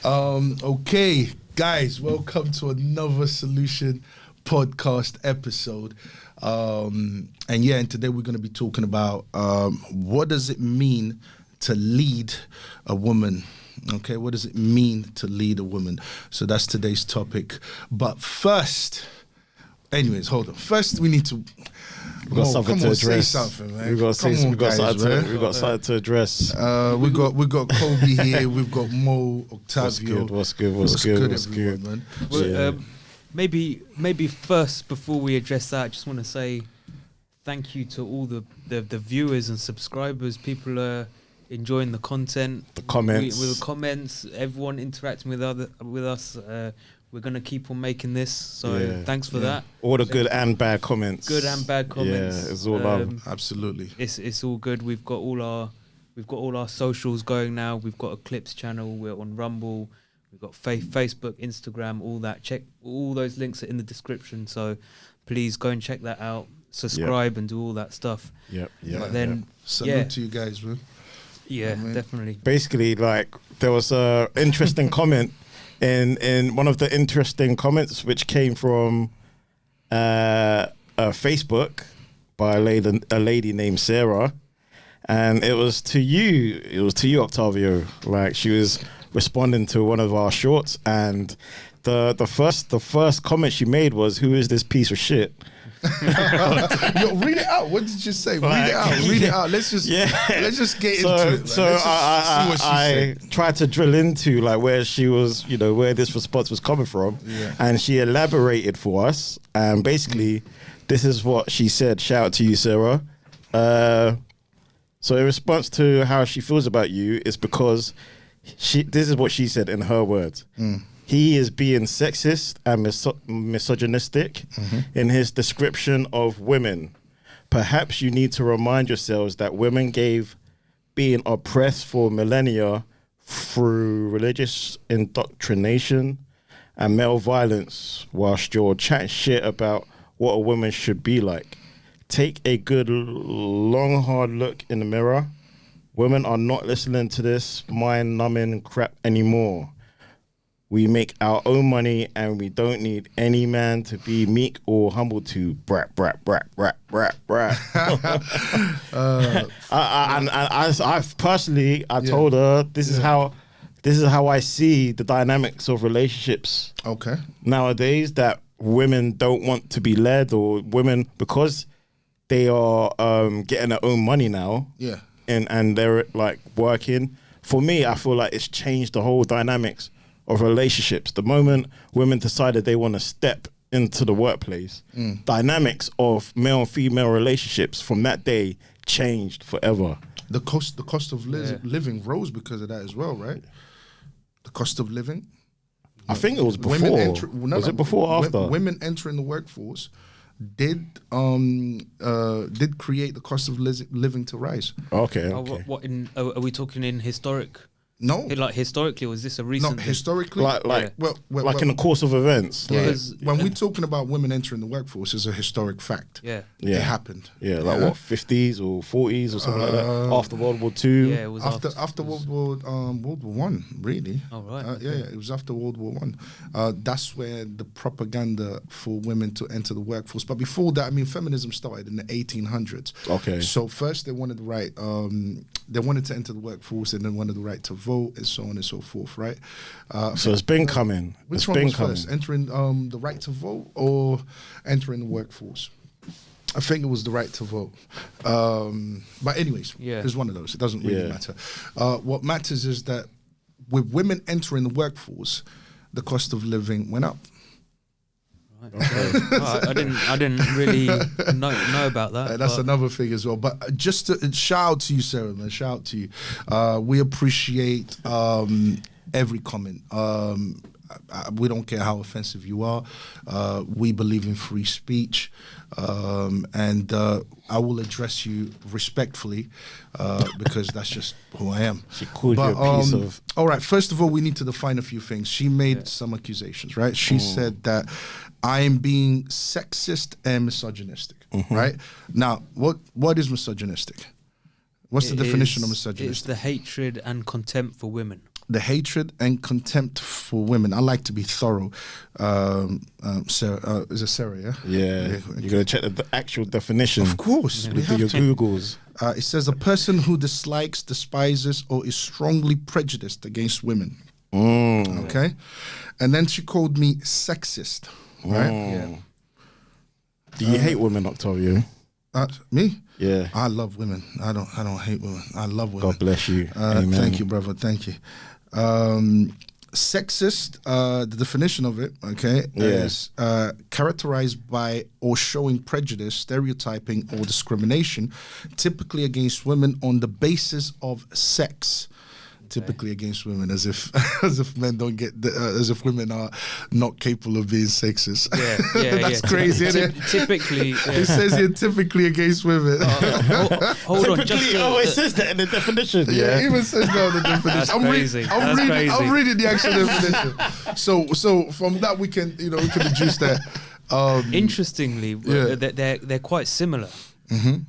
Okay, guys, welcome to another Solution podcast episode. And today we're going to be talking about what does it mean to lead a woman? Okay, what does it mean to lead a woman? So that's today's topic. But first, anyways, hold on. First, we need to. We've got something to address. Say something, man. We've got something to address. We got Kobe here. We've got Mo, Octavio. What's good, man? Well, maybe first before we address that, I just want to say thank you to all the viewers and subscribers. People are enjoying the content, the comments, with the comments. Everyone interacting with us. We're going to keep on making this, so thanks for that. All the good and bad comments. Good and bad comments. Yeah, it's all love. Absolutely. It's all good. We've got all our socials going now. We've got a Clips channel. We're on Rumble. We've got Facebook, Instagram, all that. Check all those links are in the description. So please go and check that out. Subscribe and do all that stuff. But then salute to you guys, man. Yeah, definitely. Basically, like there was a interesting comment. In one of the interesting comments, which came from Facebook by a lady named Sarah, and it was to you, Octavio. Like she was responding to one of our shorts, and the first comment she made was, "Who is this piece of shit?" Yo, read it out. What did you say? Read it out. Let's just get into it. So I tried to drill into like where she was, where this response was coming from, and she elaborated for us. And basically, this is what she said. Shout out to you, Sarah. So in response to how she feels about you, it's because this is what she said in her words. He is being sexist and misogynistic in his description of women. Perhaps you need to remind yourselves that women gave being oppressed for millennia through religious indoctrination and male violence, whilst you're chatting shit about what a woman should be like. Take a good, long, hard look in the mirror. Women are not listening to this mind-numbing crap anymore. We make our own money and we don't need any man to be meek or humble to. Brat. I personally told her this is how I see the dynamics of relationships. Okay. Nowadays, that women don't want to be led, or women, because they are getting their own money now. Yeah. And they're like working. For me, I feel like it's changed the whole dynamics of relationships. The moment women decided they want to step into the workplace, dynamics of male and female relationships from that day changed forever. The cost of living rose because of that as well, right? The cost of living. I think it was before. Was it before or after? Women entering the workforce did create the cost of living to rise. Okay. What are we talking in historic? No, like historically, was this a recent? No, historically, in the course of events. When we're talking about women entering the workforce, is a historic fact. It happened. What 50s or 40s or something like that. After World War II. Yeah, it was after World War One, really. Oh right. It was after World War One. That's where the propaganda for women to enter the workforce. But before that, I mean, feminism started in the 1800s. Okay. So first they wanted the right. They wanted to enter the workforce, and then wanted the right to vote, and so on and so forth, right? So it's been coming. Which one was first, entering the right to vote or entering the workforce? I think it was the right to vote. But anyways, it's one of those. It doesn't really matter. What matters is that with women entering the workforce, the cost of living went up. Okay. I didn't really know about that. That's another thing as well. But just to shout out to you, Sarah, man. Shout out to you. We appreciate every comment. We don't care how offensive you are. We believe in free speech, and I will address you respectfully because that's just who I am. She called you a piece of. All right. First of all, we need to define a few things. She made some accusations, right? She said that I am being sexist and misogynistic, right? Now, what is misogynistic? What's the definition of misogynistic? It's the hatred and contempt for women. the hatred and contempt for women. I like to be thorough. Sarah, is it Sarah? Yeah. Yeah. You're gonna check the actual definition. Of course, we Do have your to. Googles. It says a person who dislikes, despises, or is strongly prejudiced against women. Okay, and then she called me sexist. Right? Yeah. Do you hate women, Octavio? Me? Yeah. I love women. I don't hate women. I love women. God bless you. Amen. Thank you, brother. Thank you. Sexist, the definition of it, okay, is characterized by or showing prejudice, stereotyping, or discrimination, typically against women on the basis of sex. Typically against women, as if men don't get, as if women are not capable of being sexist. Yeah, That's crazy, isn't it? Typically, It says here typically against women. hold on, Typically, it says that in the definition. Yeah, it even says that in the definition. That's crazy. I'm reading the actual definition. So from that we can deduce that. Interestingly, they're quite similar. Mm-hmm.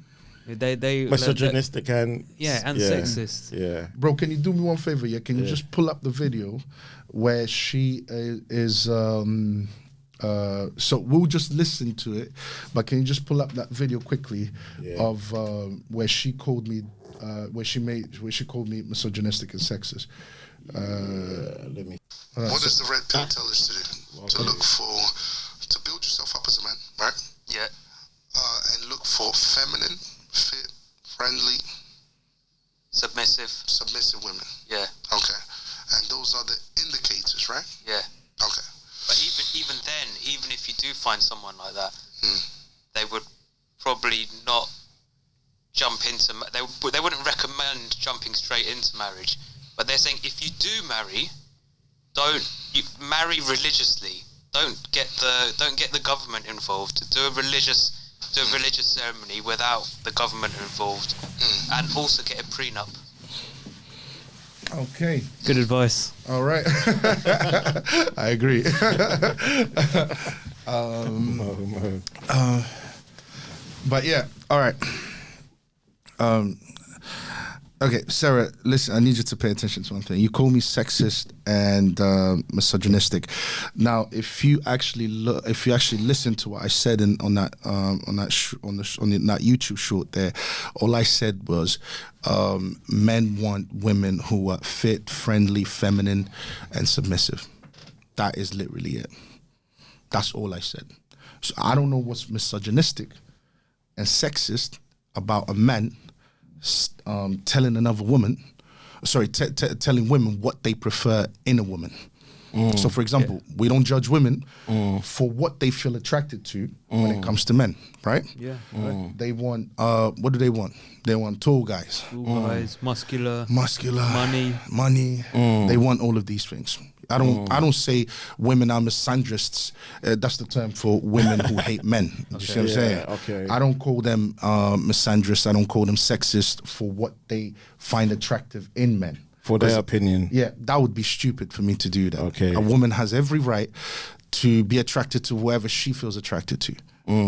They Misogynistic and sexist. Yeah. Bro, can you do me one favor? Yeah, can you just pull up the video where she is? So we'll just listen to it, but can you just pull up that video quickly of where she called me, where she called me misogynistic and sexist? Let me. What does the red pill tell us to do? To look for, to build yourself up as a man, right? Yeah. And look for feminine, fit, friendly, submissive women. Yeah. Okay. And those are the indicators, right? Yeah. Okay. But even then, even if you do find someone like that, they would probably not jump into. They wouldn't recommend jumping straight into marriage. But they're saying if you do marry, marry religiously. Don't get the government involved. Do a religious ceremony without the government involved, and also get a prenup. Okay. Good advice. All right. I agree. But yeah, all right. Okay, Sarah, listen, I need you to pay attention to one thing. You call me sexist and misogynistic. Now, if you actually listen to what I said on that YouTube short there, all I said was men want women who are fit, friendly, feminine, and submissive. That is literally it. That's all I said. So I don't know what's misogynistic and sexist about a man telling another woman, telling women what they prefer in a woman. So, for example, we don't judge women for what they feel attracted to when it comes to men, right? Yeah. Right. They want, what do they want? They want tall guys. Tall guys, muscular, money. They want all of these things. I don't say women are misandrists. That's the term for women who hate men. You see what I'm saying? Okay. I don't call them misandrists. I don't call them sexist for what they find attractive in men. For their opinion. Yeah, that would be stupid for me to do that. Okay. A woman has every right to be attracted to whoever she feels attracted to.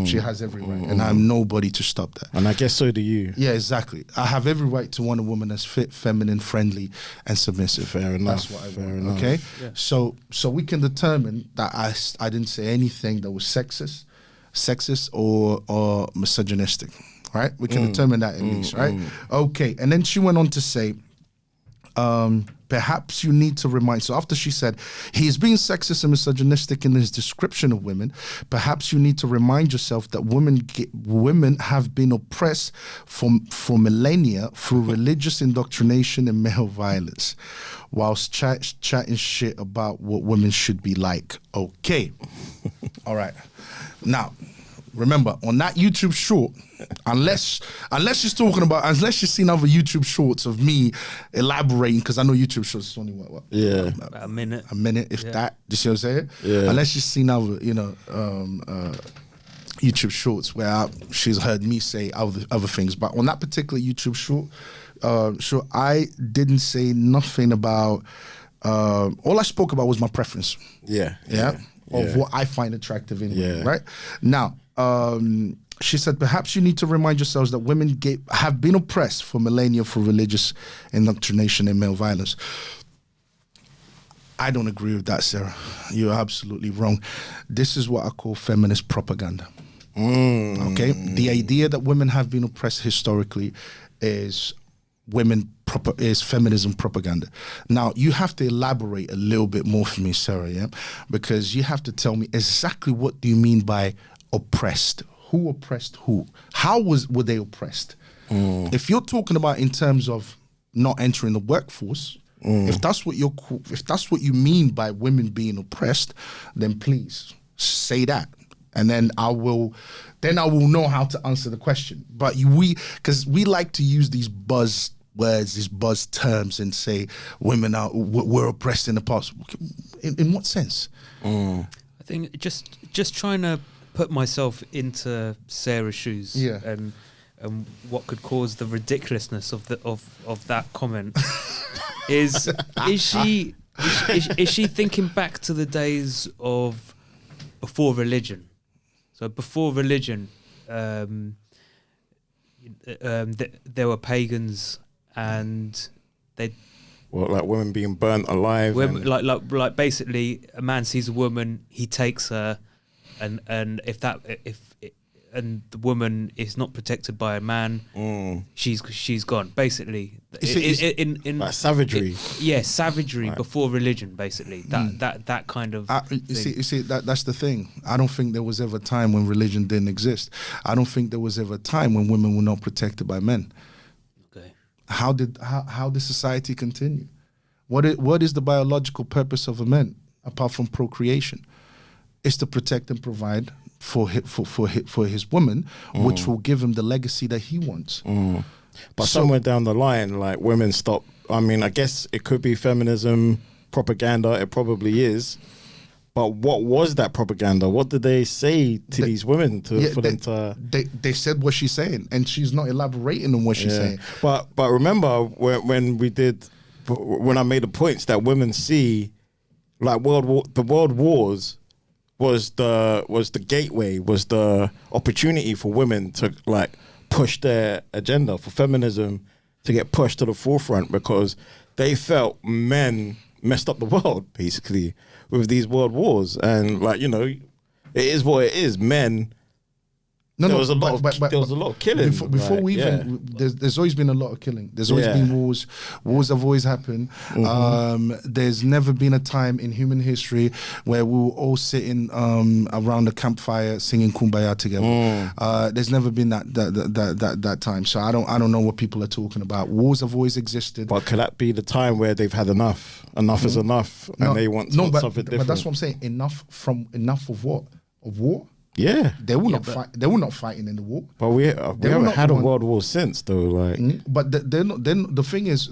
She has every right, and I'm nobody to stop that. And I guess so do you. Yeah, exactly. I have every right to want a woman that's fit, feminine, friendly, and submissive. Fair enough. That's what I Fair want. enough. Okay. Yeah. So we can determine that I didn't say anything that was sexist or misogynistic. Right? We can determine that at least. Right? Okay. And then she went on to say, perhaps you need to remind. So after she said he is being sexist and misogynistic in his description of women, perhaps you need to remind yourself that women have been oppressed for millennia through religious indoctrination and male violence, whilst chatting shit about what women should be like. Okay, all right. Now, remember on that YouTube short, unless you've seen other YouTube shorts of me elaborating, because I know YouTube shorts is only what About a minute, if that. Do you see what I'm saying? Yeah. Unless you've seen other YouTube shorts where she's heard me say other things, but on that particular YouTube short, I didn't say nothing about. All I spoke about was my preference. Yeah. Of what I find attractive in women, Yeah. right? Now, she said, perhaps you need to remind yourselves that women have been oppressed for millennia through religious indoctrination and male violence. I don't agree with that, Sarah. You're absolutely wrong. This is what I call feminist propaganda. Okay, the idea that women have been oppressed historically is feminism propaganda. Now you have to elaborate a little bit more for me, Sarah, yeah, because you have to tell me exactly what do you mean by oppressed. Who oppressed who? How were they oppressed? If you're talking about in terms of not entering the workforce, if that's what you mean by women being oppressed, then please say that, and then I will know how to answer the question. But because we like to use these buzz words, these buzz terms, and say women were oppressed in the past. In what sense? I think just trying to put myself into Sarah's shoes, and what could cause the ridiculousness of that comment is she thinking back to the days of before religion? So before religion, there were pagans, and they like women being burnt alive. Women, like basically, a man sees a woman, he takes her, and if the woman is not protected by a man, she's gone. Basically, in like savagery. Savagery right. Before religion. Basically, that kind of. You see that's the thing. I don't think there was ever a time when religion didn't exist. I don't think there was ever a time when women were not protected by men. Okay. How did society continue? What is the biological purpose of a man apart from procreation? It's to protect and provide for his woman, which will give him the legacy that he wants. But somewhere down the line, like women stop. I mean, I guess it could be feminism propaganda. It probably is. But what was that propaganda? What did they say to these women for them to? They said what she's saying, and she's not elaborating on what she's saying. But remember when I made the points that women see, like the world wars was the gateway, was the opportunity for women to like push their agenda, for feminism to get pushed to the forefront, because they felt men messed up the world basically with these world wars. And like, it is what it is. Men. There was a lot of killing. Before we even, there's always been a lot of killing. There's always been wars. Wars have always happened. There's never been a time in human history where we were all sitting around a campfire singing Kumbaya together. There's never been that time. So I don't know what people are talking about. Wars have always existed. But could that be the time where they've had enough? Enough is enough, and they want something different. But that's what I'm saying. Enough of what? Of war? Yeah, they were not fight. They were not fighting in the war. But we haven't had a world war since, though. Like, but they're not. Then the thing is,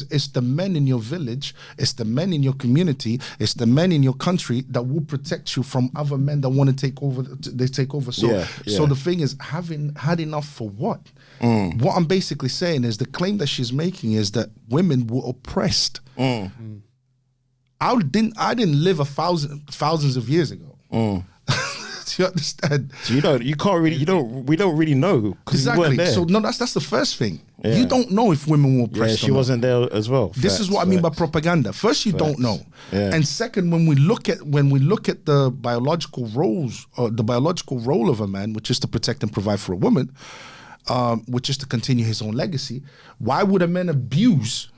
it's the men in your village, it's the men in your community, it's the men in your country that will protect you from other men that want to take over. They take over. So, so the thing is, having had enough for what? What I'm basically saying is the claim that she's making is that women were oppressed. I didn't live thousands of years ago. Do you understand? So we don't really know. Exactly. So no, that's the first thing. You don't know if women were oppressed. She wasn't there as well. This is what I mean by propaganda. First, you don't know, and second, when we look at the biological roles or the biological role of a man, which is to protect and provide for a woman, which is to continue his own legacy. Why would a man abuse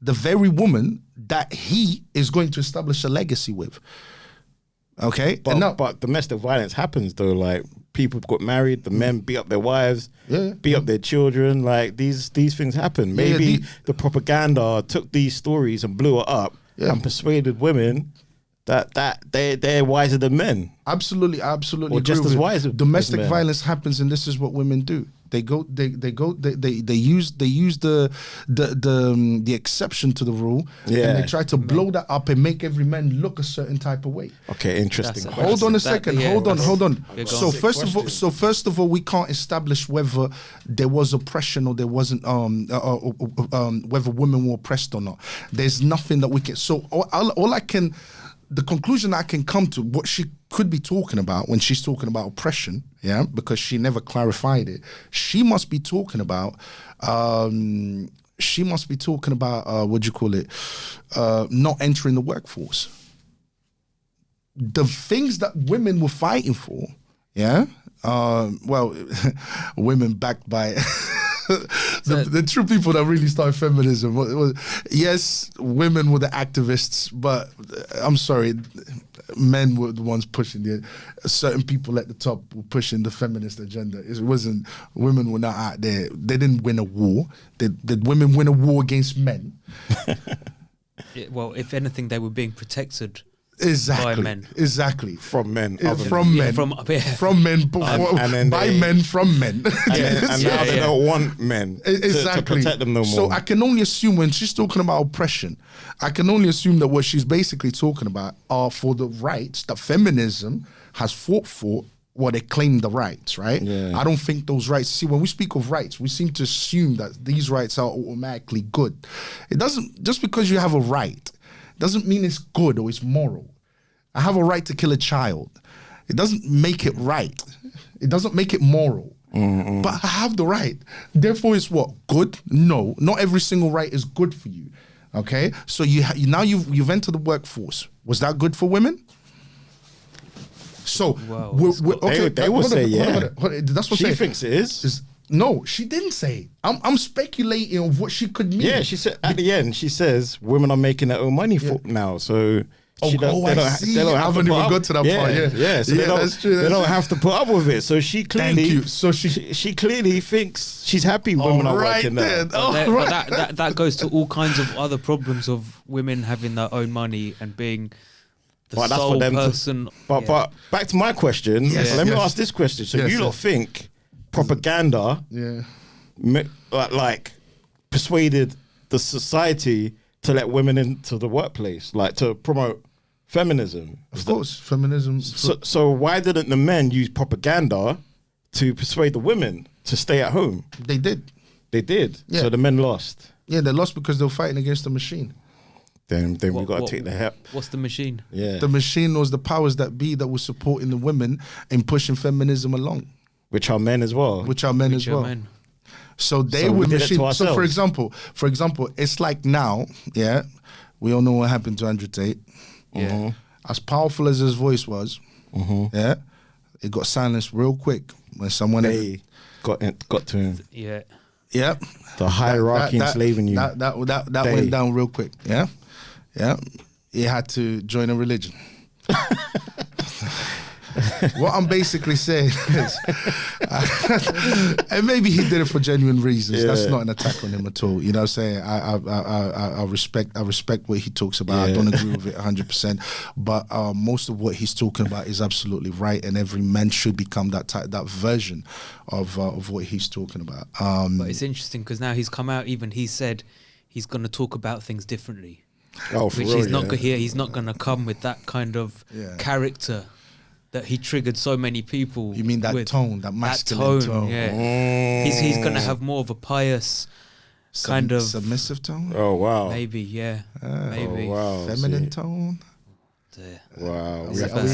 the very woman that he is going to establish a legacy with? Okay, but domestic violence happens though. Like, people got married, the men beat up their wives, beat up their children. Like, these things happen. Maybe the propaganda took these stories and blew it up and persuaded women that they're wiser than men. Absolutely, or just as wise. Domestic violence happens, and this is what women do. They use the exception to the rule, and they try to blow that up and make every man look a certain type of way. Okay, interesting. Hold on a second. Hold on. So first of all, we can't establish whether there was oppression or there wasn't. Whether women were oppressed or not. There's nothing that we can. So all I can. The conclusion I can come to, what she could be talking about when she's talking about oppression, because she never clarified it. She must be talking about she must be talking about not entering the workforce. The things that women were fighting for, yeah. Women backed by the true people that really started feminism. Yes, women were the activists, but I'm sorry, men were the ones pushing certain people at the top were pushing the feminist agenda. It wasn't, women were not out there. They didn't win a war. Did women win a war against men? Well, if anything, they were being protected. Exactly. By men. Exactly. From men. From men. From men. By men. From men. And now they don't want men to protect them no more. So I can only assume when she's talking about oppression, I can only assume that what she's basically talking about are for the rights that feminism has fought for. Well, they claim the rights, right? Yeah. I don't think those rights. See, when we speak of rights, we seem to assume that these rights are automatically good. It doesn't. Just because you have a right doesn't mean it's good or it's moral. I have a right to kill a child. It doesn't make it right. It doesn't make it moral. Mm-hmm. But I have the right. Therefore, it's what? Good? No, not every single right is good for you. Okay, so now you've entered the workforce. Was that good for women? So, wow, okay, they will say yeah. That's what she thinks it is. No, she didn't say it. I'm speculating of what she could mean. Yeah, she said at the end. She says women are making their own money for now, so. I see. I haven't even got to that part. Yeah, so that's true. They don't have to put up with it. So she clearly, thank you. So she clearly thinks she's happy women are working there. But that goes to all kinds of other problems of women having their own money and being the sole person. But back to my question. Let me ask this question. So you lot think propaganda, like persuaded the society to let women into the workplace, like to promote feminism? Of course, feminism. So why didn't the men use propaganda to persuade the women to stay at home? They did. Yeah. So the men lost. Yeah, they lost because they were fighting against the machine. Then we got to take the help. What's the machine? Yeah. The machine was the powers that be that were supporting the women in pushing feminism along. Which are men as well. So they would machine. So for example, it's like now, yeah, we all know what happened to Andrew Tate. Yeah. As powerful as his voice was, yeah, it got silenced real quick when someone got to him. Yeah. Yep. The hierarchy enslaving you. That went down real quick. Yeah. Yeah. He had to join a religion. What I'm basically saying is, and maybe he did it for genuine reasons. That's not an attack on him at all. You know what I'm saying? I respect what he talks about. I don't agree with it 100%. But most of what he's talking about is absolutely right, and every man should become that version of what he's talking about. But it's interesting because now he's come out. Even he said he's going to talk about things differently. Oh, for which real, he's not here. He's not going to come with that kind of character that he triggered so many people. You mean that tone, that masculine tone? Yeah. He's going to have more of a pious kind of submissive tone. Oh wow. Maybe, yeah. Maybe. Oh, wow. Feminine tone. Wow.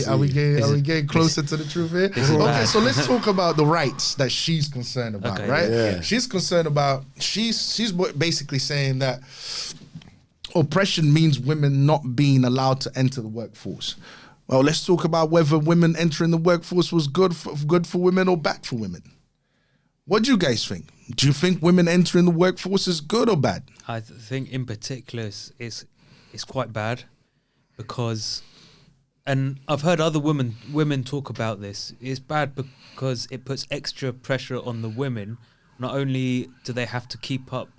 Are we getting closer to the truth here? Okay, so let's talk about the rights that she's concerned about, right? Yeah. She's concerned about, she's basically saying that oppression means women not being allowed to enter the workforce. Well, let's talk about whether women entering the workforce was good for women or bad for women. What do you guys think? Do you think women entering the workforce is good or bad? I think in particular it's quite bad because, and I've heard other women talk about this, it's bad because it puts extra pressure on the women. Not only do they have to keep up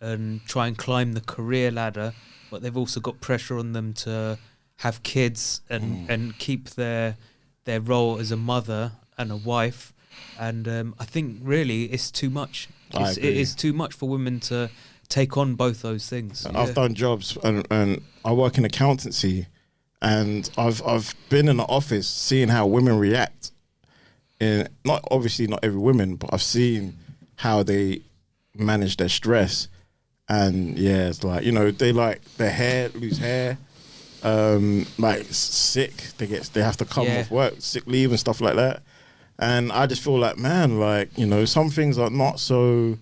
and try and climb the career ladder, but they've also got pressure on them to have kids and keep their role as a mother and a wife. And I think really it's too much. It is too much for women to take on both those things. I've done jobs and I work in accountancy, and I've been in the office seeing how women react. Not every woman, but I've seen how they manage their stress. And yeah, it's like, they like lose hair, like sick. They have to come off work, sick leave and stuff like that. And I just feel like, man, like, some things are not so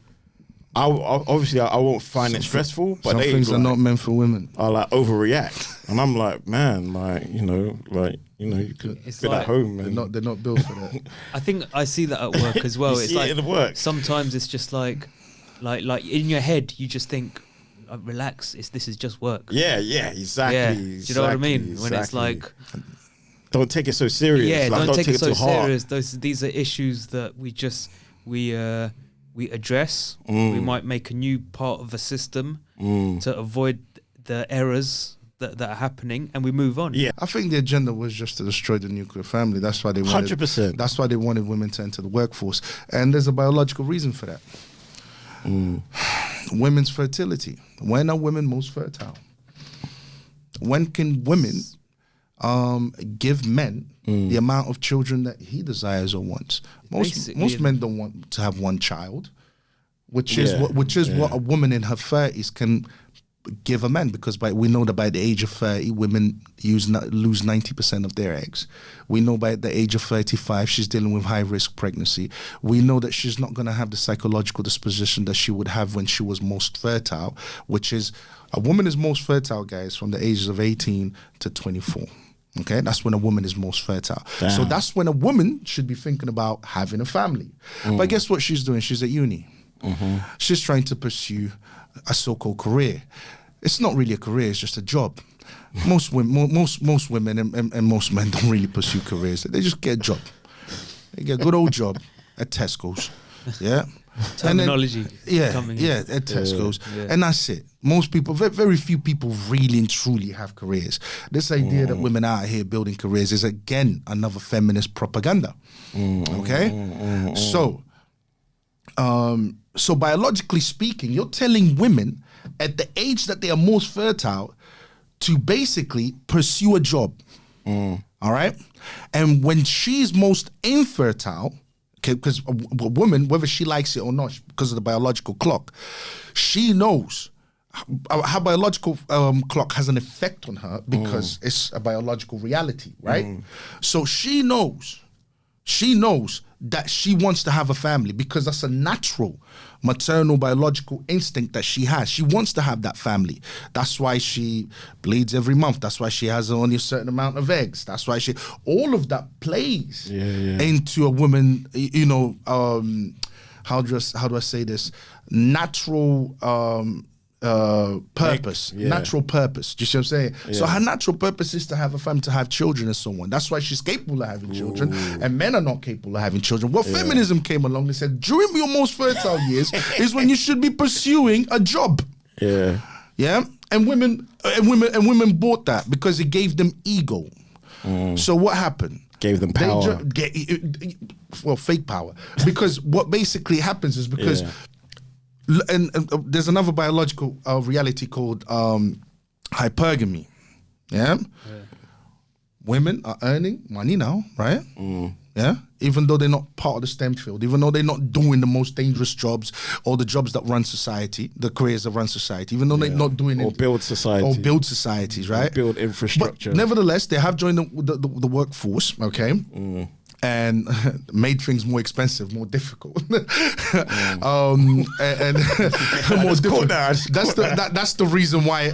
obviously I won't find it stressful, but some they things are like, not meant for women. I like overreact, and I'm like, man, like you could It's sit like- at home and They're not built for that. I think I see that at work as well. You It's see like it in work. sometimes it's just like in your head you just think, relax. This is just work. yeah, exactly. Yeah. Do you know what I mean? When it's like, don't take it so serious. yeah, like, don't take it so too hard. serious. These are issues that we address. We might make a new part of a system to avoid the errors that are happening, and we move on. Yeah, I think the agenda was just to destroy the nuclear family. That's why they wanted 100%. That's why they wanted women to enter the workforce, and there's a biological reason for that. Women's fertility. When are women most fertile? When can women give men the amount of children that he desires or wants? Most men don't want to have one child, which is what a woman in her 30s can give a man, because we know that by the age of 30, women lose 90% of their eggs. We know by the age of 35, she's dealing with high-risk pregnancy. We know that she's not going to have the psychological disposition that she would have when she was most fertile, which is, a woman is most fertile, guys, from the ages of 18 to 24. Okay, that's when a woman is most fertile. Damn. So that's when a woman should be thinking about having a family. But guess what she's doing? She's at uni. She's trying to pursue a so-called career. It's not really a career, it's just a job. Most women, most women and most men don't really pursue careers. They just get a job. They get a good old job at Tesco's. Yeah. Terminology. Coming in. At Tesco's. And that's it. Most people, very few people really and truly have careers. This idea that women out here building careers is, again, another feminist propaganda. Okay? So biologically speaking, you're telling women at the age that they are most fertile to basically pursue a job. All right? And when she's most infertile, because a woman, whether she likes it or not, because of the biological clock, she knows her biological clock has an effect on her because it's a biological reality, right? So she knows that she wants to have a family because that's a natural maternal biological instinct that she has. She wants to have that family. That's why she bleeds every month. That's why she has only a certain amount of eggs. That's why all of that plays into a woman, how do I say this? Natural purpose. Natural purpose. Do you see what I'm saying? So her natural purpose is to have a family, to have children and so on. That's why she's capable of having children, and men are not capable of having children. Well, feminism came along and said during your most fertile years is when you should be pursuing a job. Yeah. And women bought that because it gave them ego. So what happened? Gave them power. Fake power. Because what basically happens is because and there's another biological reality called hypergamy. Yeah? Women are earning money now, right? Yeah, even though they're not part of the STEM field, even though they're not doing the most dangerous jobs or the jobs that run society, the careers that run society, even though they're not doing it, build society, or build societies, right? Or build infrastructure. But nevertheless, they have joined the workforce, okay, and made things more expensive, more difficult, and more difficult. That's the reason why.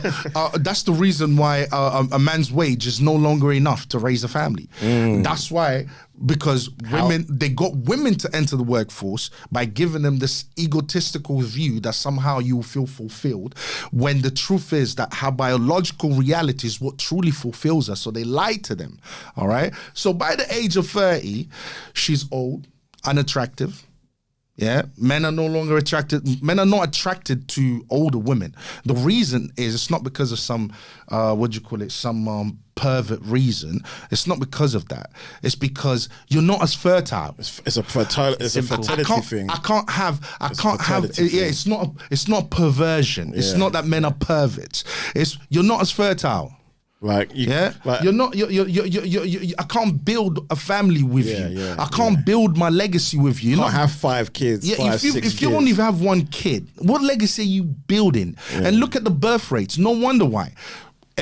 That's the reason why a man's wage is no longer enough to raise a family. That's why. Because they got women to enter the workforce by giving them this egotistical view that somehow you will feel fulfilled, when the truth is that her biological reality is what truly fulfills us. So they lied to them. All right. So by the age of 30, she's old, unattractive. Yeah, men are no longer attracted. Men are not attracted to older women. The reason is it's not because of some, some pervert reason. It's not because of that. It's because you're not as fertile. It's a fertility thing. I can't have. It's not a perversion. It's not that men are perverts. It's you're not as fertile. You're not. I can't build a family with you. I can't build my legacy with you. You can't have 5 kids. If you only have 1 kid, what legacy are you building? And look at the birth rates. No wonder why.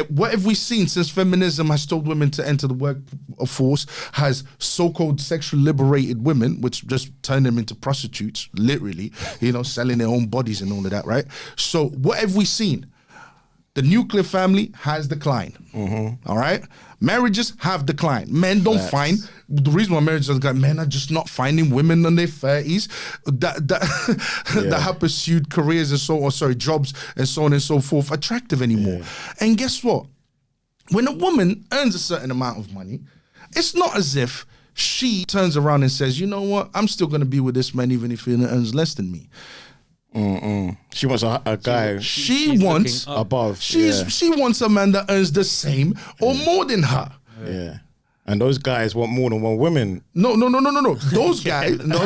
What have we seen since feminism has told women to enter the workforce, has so-called sexually liberated women, which just turn them into prostitutes, literally, selling their own bodies and all of that, right? So what have we seen? The nuclear family has declined. All right? Marriages have declined. Men don't find, the reason why marriages have declined, men are just not finding women in their 30s that have pursued careers and so on, jobs and so on and so forth attractive anymore. And guess what? When a woman earns a certain amount of money, it's not as if she turns around and says, you know what, I'm still going to be with this man even if he earns less than me. She wants a guy. She wants above. She wants a man that earns the same or more than her. Yeah. And those guys want more than one woman. No. Those guys. No.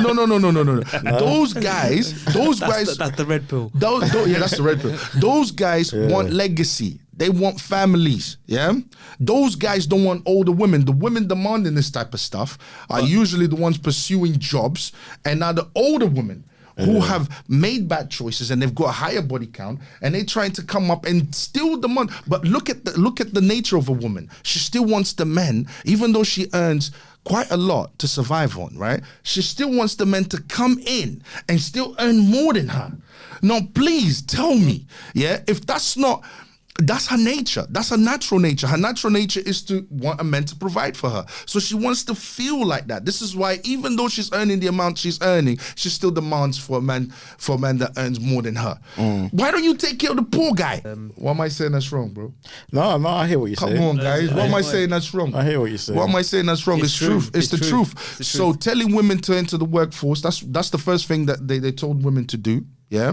Those guys. That's the red pill. That's the red pill. Those guys want legacy. They want families. Yeah. Those guys don't want older women. The women demanding this type of stuff are usually the ones pursuing jobs, and now the older women who have made bad choices and they've got a higher body count and they're trying to come up and still demand. But look at the nature of a woman. She still wants the men, even though she earns quite a lot to survive on, right? She still wants the men to come in and still earn more than her. Now, please tell me, if that's her nature. That's her natural nature. Her natural nature is to want a man to provide for her. So she wants to feel like that. This is why, even though she's earning the amount she's earning, she still demands for a man that earns more than her. Why don't you take care of the poor guy? What am I saying that's wrong, bro? No, I hear what you're saying. Come on, guys. What am I saying that's wrong? I hear what you're saying. What am I saying that's wrong? It's truth. It's the truth. So telling women to enter the workforce, that's the first thing that they told women to do. Yeah,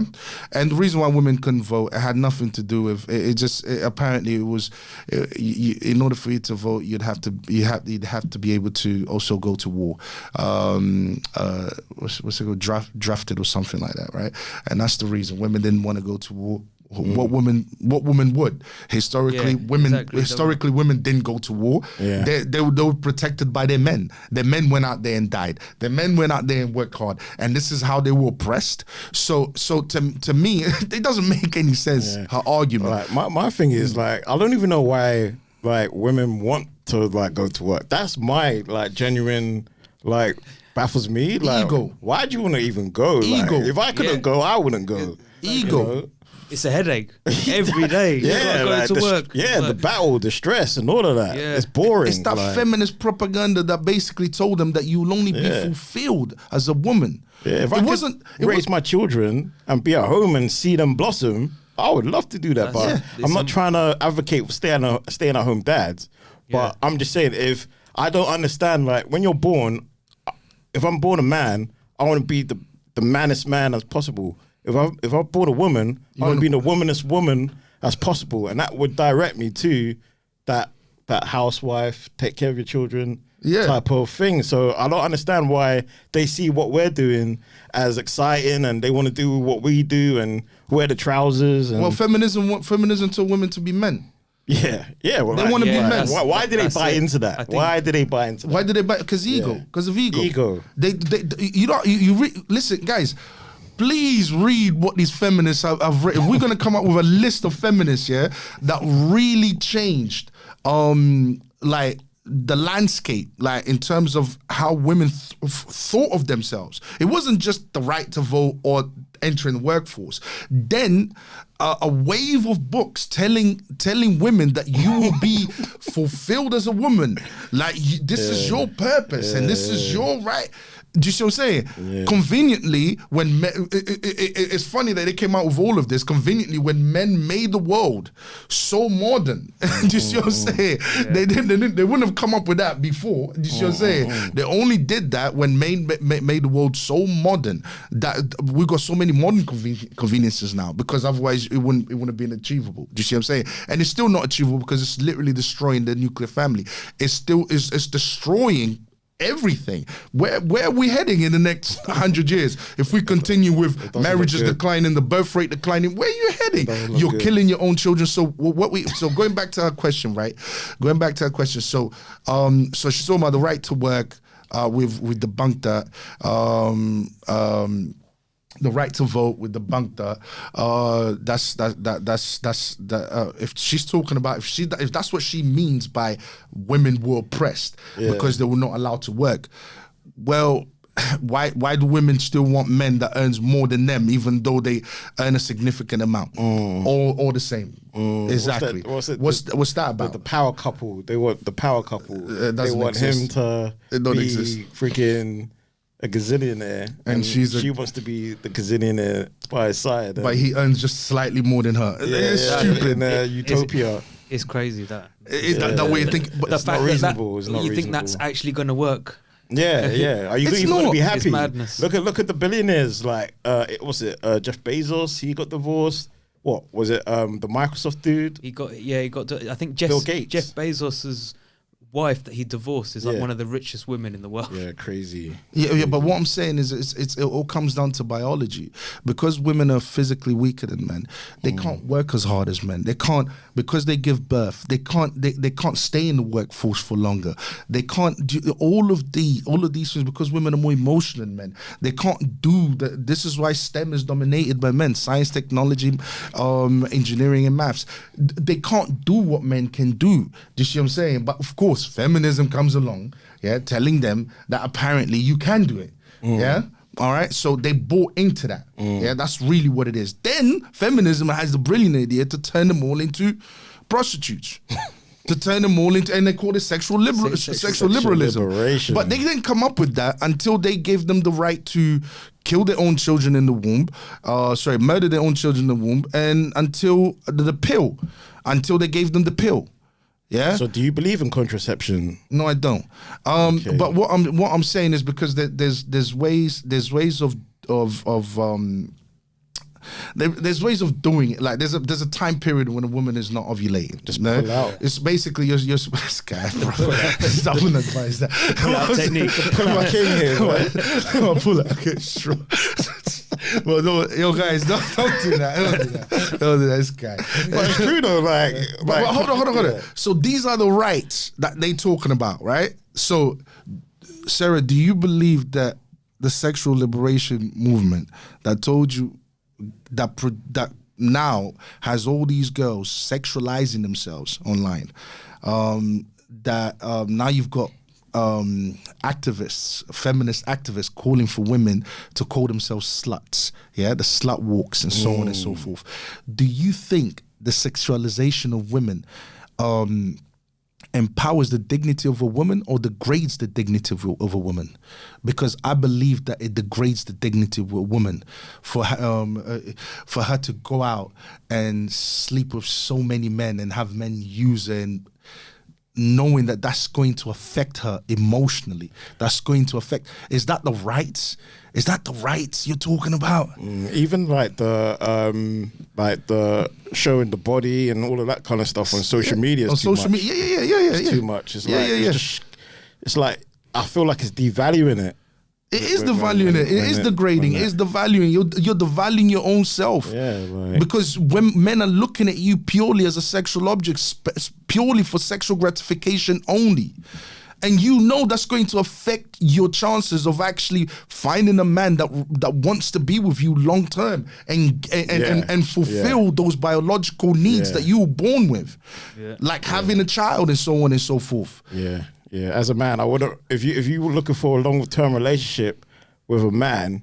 and the reason why women couldn't vote, it had nothing to do with it. Apparently it was in order for you to vote, you'd have to be able to also go to war. What's it called? Drafted or something like that, right? And that's the reason women didn't want to go to war. What women would historically women didn't go to war. They were protected by their men. Their men went out there and died. Their men went out there and worked hard, and this is how they were oppressed. So to me it doesn't make any sense, her argument. My thing is, I don't even know why women want to go to work. That's my genuine baffles me. Ego. Why do you want to even go? Ego. If I couldn't go, I wouldn't go. Ego. It's a headache every day. You gotta go to work. The battle, the stress, and all of that. It's boring. It's that feminist propaganda that basically told them that you'll only be fulfilled as a woman. If I could raise my children and be at home and see them blossom, I would love to do that. But I'm not trying to advocate for staying at home dads. But I'm just saying, if I don't understand, when you're born, if I'm born a man, I want to be the manest man as possible. If I born a woman, I want to be the womanest woman as possible, and that would direct me to that housewife, take care of your children type of thing. So I don't understand why they see what we're doing as exciting, and they want to do what we do and wear the trousers. And feminism told women to be men. Well, they want to be men. Why did they buy into that? Why did they buy into that? Why did they buy? Because ego. Because of ego. Ego. Listen, guys. Please read what these feminists have written. We're going to come up with a list of feminists, that really changed, the landscape, in terms of how women thought of themselves. It wasn't just the right to vote or entering the workforce. Then a wave of books telling women that you will be fulfilled as a woman. This is your purpose and this is your right. Do you see what I'm saying? Conveniently, when it's funny that they came out with all of this. Conveniently, when men made the world so modern, do you see what I'm saying? They wouldn't have come up with that before. Do you see what I'm saying? They only did that when men made the world so modern that we got so many modern conveniences now. Because otherwise, it wouldn't have been achievable. Do you see what I'm saying? And it's still not achievable because it's literally destroying the nuclear family. It's destroying everything. Where are we heading in the next 100 years if we continue with marriages declining, the birth rate declining? Where are you heading? You're killing your own children. So going back to her question, right? Going back to her question. So she's talking about the right to work. We've debunked that. the right to vote, we debunked that. If she's talking about, if that's what she means by women were oppressed because they were not allowed to work, well, why do women still want men that earns more than them, even though they earn a significant amount, all the same? Exactly. What's that about? The power couple. They want the power couple. They want him to be freaking a gazillionaire, and she wants to be the gazillionaire by his side. But he earns just slightly more than her. It's stupid. In utopia. It's crazy that. That way you think, but the fact not reasonable. It's not you reasonable. think that's actually going to work? Yeah. Are you going to be happy? It's madness. Look at the billionaires. Like, Jeff Bezos? He got divorced. What was it? The Microsoft dude. He got. I think Bill Gates. Jeff Bezos's wife that he divorced is like one of the richest women in the world. Yeah, crazy. Yeah. But what I'm saying is, it all comes down to biology. Because women are physically weaker than men, they can't work as hard as men. They can't, because they give birth. They can't stay in the workforce for longer. They can't do all of these things because women are more emotional than men. They can't do that. This is why STEM is dominated by men: science, technology, engineering, and maths. They can't do what men can do. Do you see what I'm saying? But of course, feminism comes along, telling them that apparently you can do it. All right, so they bought into that. That's really what it is. Then feminism has the brilliant idea to turn them all into prostitutes. To turn them all into, and they call it sexual liberalism. But they didn't come up with that until they gave them the right to kill their own children in the womb, murder their own children in the womb, and until they gave them the pill. Yeah. So do you believe in contraception? No, I don't. But what I'm saying is because there's ways of there's ways of doing it. Like there's a time period when a woman is not ovulating. Just pull out. It's basically you're this guy. I wouldn't advise that. Pull out technique. Pull my king here. Pull out. Okay, sure. Well, no, yo guys, don't do that. Don't do that. This guy. But it's true though. But hold on. So these are the rights that they talking about, right? So, Sarah, do you believe that the sexual liberation movement that told you that now has all these girls sexualizing themselves online, now you've got activists, feminist activists calling for women to call themselves sluts, the slut walks and so on and so forth. Do you think the sexualization of women empowers the dignity of a woman or degrades the dignity of a woman? Because I believe that it degrades the dignity of a woman for her to go out and sleep with so many men and have men use her, and knowing that that's going to affect her emotionally. That's going to affect. Is that the rights? Is that the rights you're talking about? Even like the showing the body and all of that kind of stuff on social media. On social media, It's too much. It's it's like I feel like it's devaluing it. It is devaluing it. It is degrading. It is devaluing. You're devaluing your own self. Yeah, right. Because when men are looking at you purely as a sexual object, purely for sexual gratification only, and you know that's going to affect your chances of actually finding a man that wants to be with you long term and fulfill those biological needs that you were born with, like having a child and so on and so forth. Yeah. Yeah, as a man, I wouldn't. If you were looking for a long-term relationship with a man,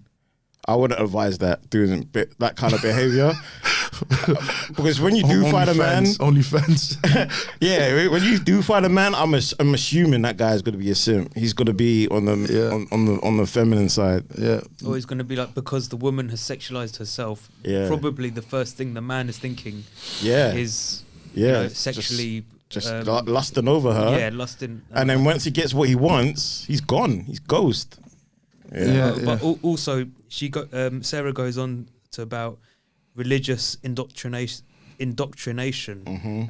I wouldn't advise that doing that kind of behavior. Because when you do find a man, OnlyFans, when you do find a man, I'm assuming that guy is going to be a simp. He's going to be on the feminine side. Yeah, or he's going to be like, because the woman has sexualized herself. Yeah, probably the first thing the man is thinking. Is sexually. Just lusting over her. Yeah, lusting. And then once he gets what he wants, he's gone. He's ghost. But also, Sarah goes on to about religious indoctrination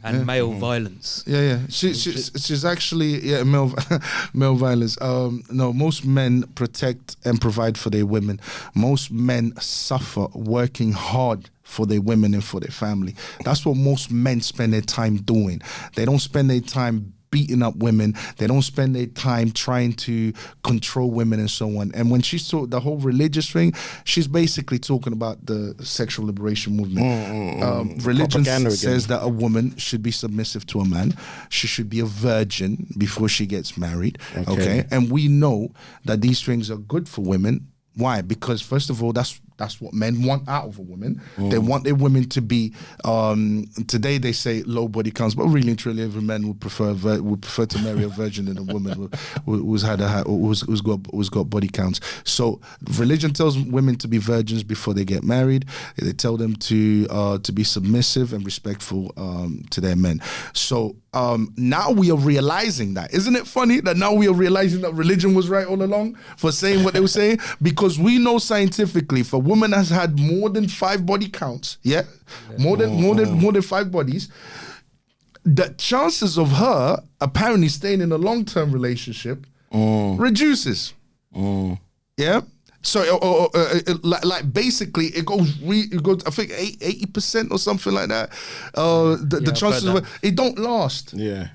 and male violence. She's actually male violence. No, most men protect and provide for their women. Most men suffer working hard for their women and for their family. That's what most men spend their time doing. They don't spend their time beating up women. They don't spend their time trying to control women and so on. And when she saw the whole religious thing, she's basically talking about the sexual liberation movement. Religion says that a woman should be submissive to a man. She should be a virgin before she gets married. Okay. And we know that these things are good for women. Why? Because first of all, that's what men want out of a woman. They want their women to be. Today they say low body counts, but really and truly, every man would prefer to marry a virgin than a woman who's got body counts. So religion tells women to be virgins before they get married. They tell them to be submissive and respectful to their men. So now we are realizing that. Isn't it funny that now we are realizing that religion was right all along for saying what they were saying? Because we know scientifically, if a woman has had more than 5 body counts, more than 5 bodies, the chances of her apparently staying in a long-term relationship reduces. Yeah. So, like basically, it goes. I think 80% or something like that. The chances of it don't last. Yeah,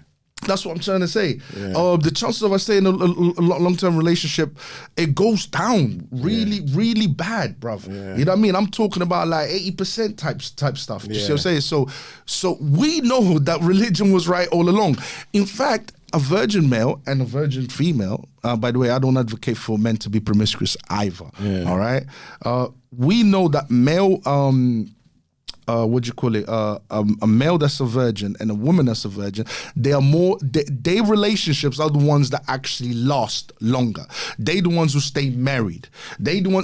that's what I'm trying to say. Yeah. The chances of us staying in a long-term relationship, it goes down really bad, bruv. Yeah. You know what I mean? I'm talking about like 80% type stuff. You see what I'm saying? So we know that religion was right all along. In fact, a virgin male and a virgin female, by the way, I don't advocate for men to be promiscuous either, all right? We know that male, a male that's a virgin and a woman that's a virgin, their relationships are the ones that actually last longer. They the ones who stay married.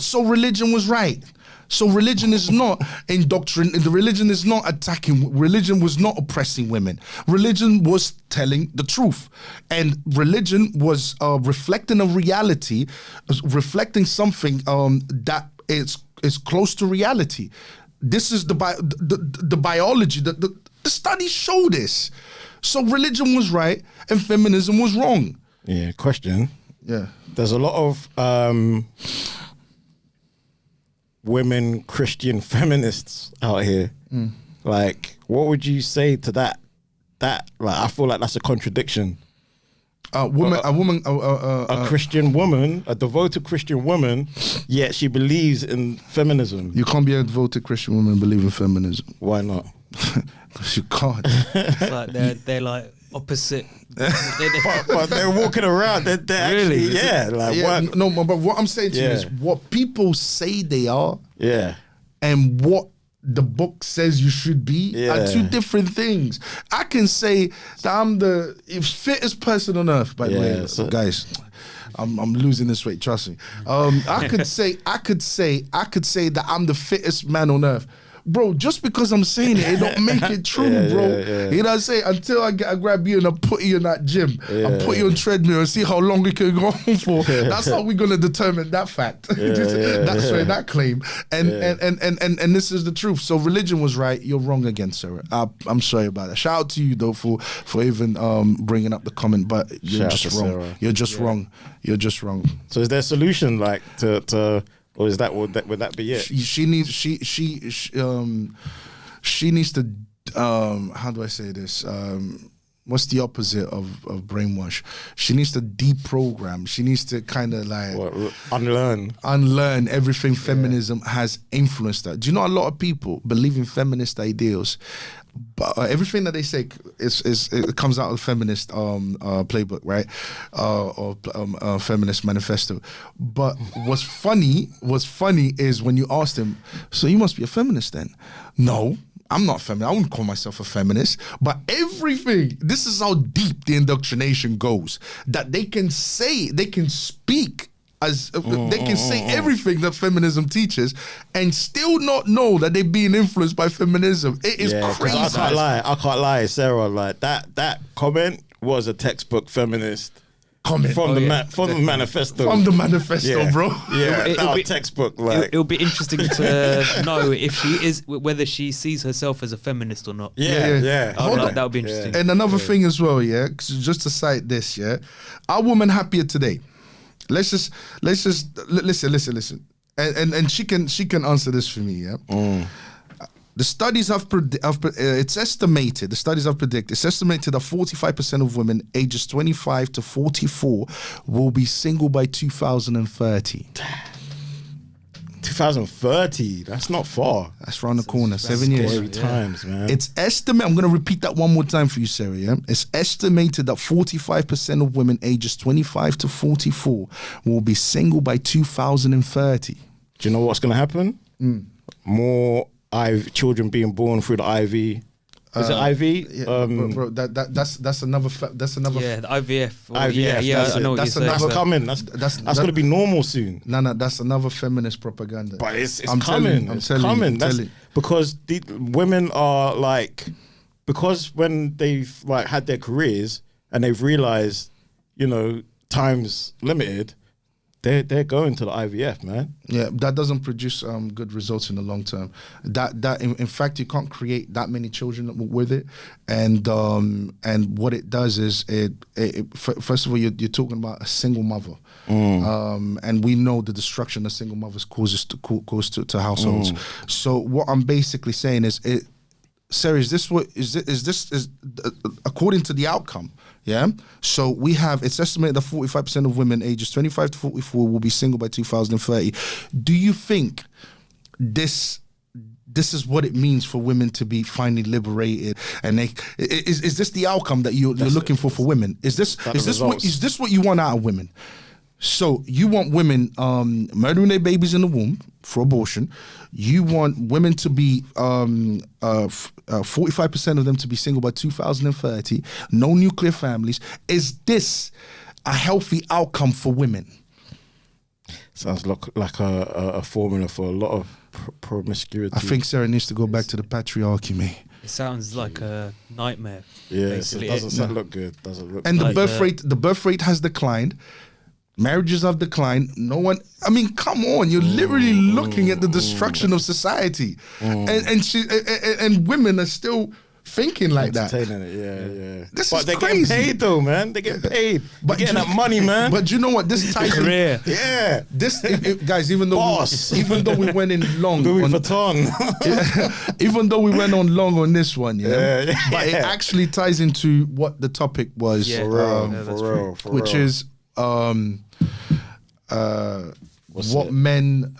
So religion was right. So religion is not indoctrinating. The religion is not attacking. Religion was not oppressing women. Religion was telling the truth, and religion was reflecting a reality, reflecting something that is close to reality. This is the biology. The studies show this. So religion was right and feminism was wrong. Yeah. Question. Yeah. There's a lot of women Christian feminists out here. Like, what would you say to that? Like, I feel like that's a contradiction. A Christian woman, a devoted Christian woman, yet she believes in feminism. You can't be a devoted Christian woman and believe in feminism. Why not? Because you can't. It's like they're like opposite. but they're walking around. They're really, actually, no, but what I'm saying to you is what people say they are, and what the book says you should be are two different things. I can say that I'm the fittest person on earth, by the way, guys. I'm losing this weight, trust me. I could say that I'm the fittest man on earth. Bro, just because I'm saying it don't make it true, bro. You know what I'm saying? Until I grab you and I put you in that gym, I put you on treadmill and see how long we can go on for. That's how we're gonna determine that fact. That's right, that claim. And this is the truth. So religion was right. You're wrong again, Sarah. I'm sorry about that. Shout out to you though for even bringing up the comment, but you're just wrong. Sarah. You're just wrong. You're just wrong. So is there a solution like to or is would that be it? She needs to how do I say this? What's the opposite of brainwash? She needs to deprogram. She needs to kind of like unlearn everything feminism has influenced her. Do you know a lot of people believe in feminist ideals, but everything that they say it comes out of the feminist playbook, right? Or feminist manifesto. But what's funny is when you ask them, so you must be a feminist then? No, I'm not feminist. I wouldn't call myself a feminist. But everything, this is how deep the indoctrination goes, that they can speak as they can say everything that feminism teaches and still not know that they're being influenced by feminism. It is crazy. I can't lie, Sarah. Like that comment was a textbook feminist comment from the manifesto. From the manifesto, bro. Yeah, it'll be textbook. Like, it'll be interesting to know if whether she sees herself as a feminist or not. Yeah. That would be interesting. And another thing as well, just to cite this, are women happier today? Let's just listen. And she can answer this for me, The studies have it's estimated. The studies have predicted. It's estimated that 45% of women ages 25 to 44 will be single by 2030. 2030. That's not far. That's around the corner. 7 years. Scary times, man. It's estimated. I'm going to repeat that one more time for you, Sarah. Yeah? It's estimated that 45% of women ages 25 to 44 will be single by 2030. Do you know what's going to happen? More children being born through the IV. Is it IV? Yeah, bro, that's another. Yeah, the IVF. IVF. I know what you're saying. That's coming. That's going to be normal soon. No, that's another feminist propaganda. But it's I'm coming. Telling, it's I'm telling coming. You, That's because the women are like, because when they've like had their careers and they've realized, you know, time's limited, they're going to the IVF, man. Yeah, that doesn't produce good results in the long term. That in fact, you can't create that many children with it, and what it does is first of all, you're talking about a single mother, and we know the destruction a single mother causes to households. So what I'm basically saying is, Sarah, is this according to the outcome? Yeah. So we have, it's estimated that 45% of women ages 25 to 44 will be single by 2030. Do you think this is what it means for women to be finally liberated? And is this the outcome that you're looking for women? Is this what you want out of women? So you want women murdering their babies in the womb for abortion. You want women to be 45% of them to be single by 2030. No nuclear families. Is this a healthy outcome for women? Sounds like a formula for a lot of promiscuity. I think Sarah needs to go back to the patriarchy, mate. It sounds like a nightmare. Yeah, it doesn't look good. And the birth rate has declined. Marriages have declined. No one. I mean, come on! You're literally looking at the destruction of society, and women are still thinking like that. Entertaining it, yeah. This but is they're crazy. getting paid though, man. They're getting paid. But getting that money, man. But you know what? This ties in. Career. Yeah. This guys, even though we went in long, Louis Vuitton. even though we went on long on this one, Yeah. but it actually ties into what the topic was, Yeah. For real. which is men.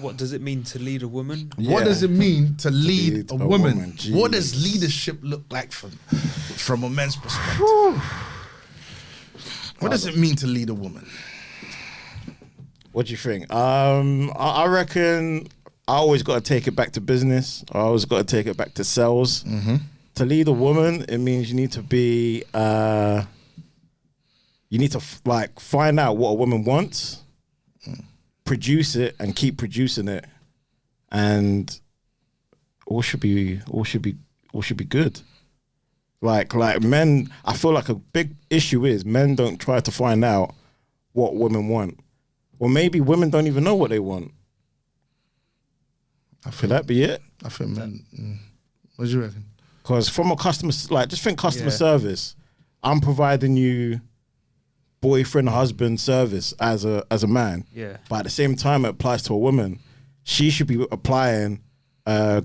What does it mean to lead a woman? What does it mean to lead a woman? Jeez. What does leadership look like from a man's perspective? What does it mean to lead a woman? What do you think? I reckon I always got to take it back to business. I always got to take it back to sales. To lead a woman, it means you need to be. You need to find out what a woman wants, produce it, and keep producing it, and all should be good. Like men, I feel like a big issue is men don't try to find out what women want, or maybe women don't even know what they want. Could that be it? I think men. What do you reckon? Because from a customer, just think customer service. I'm providing you boyfriend, husband service as a man. Yeah. But at the same time, it applies to a woman. She should be applying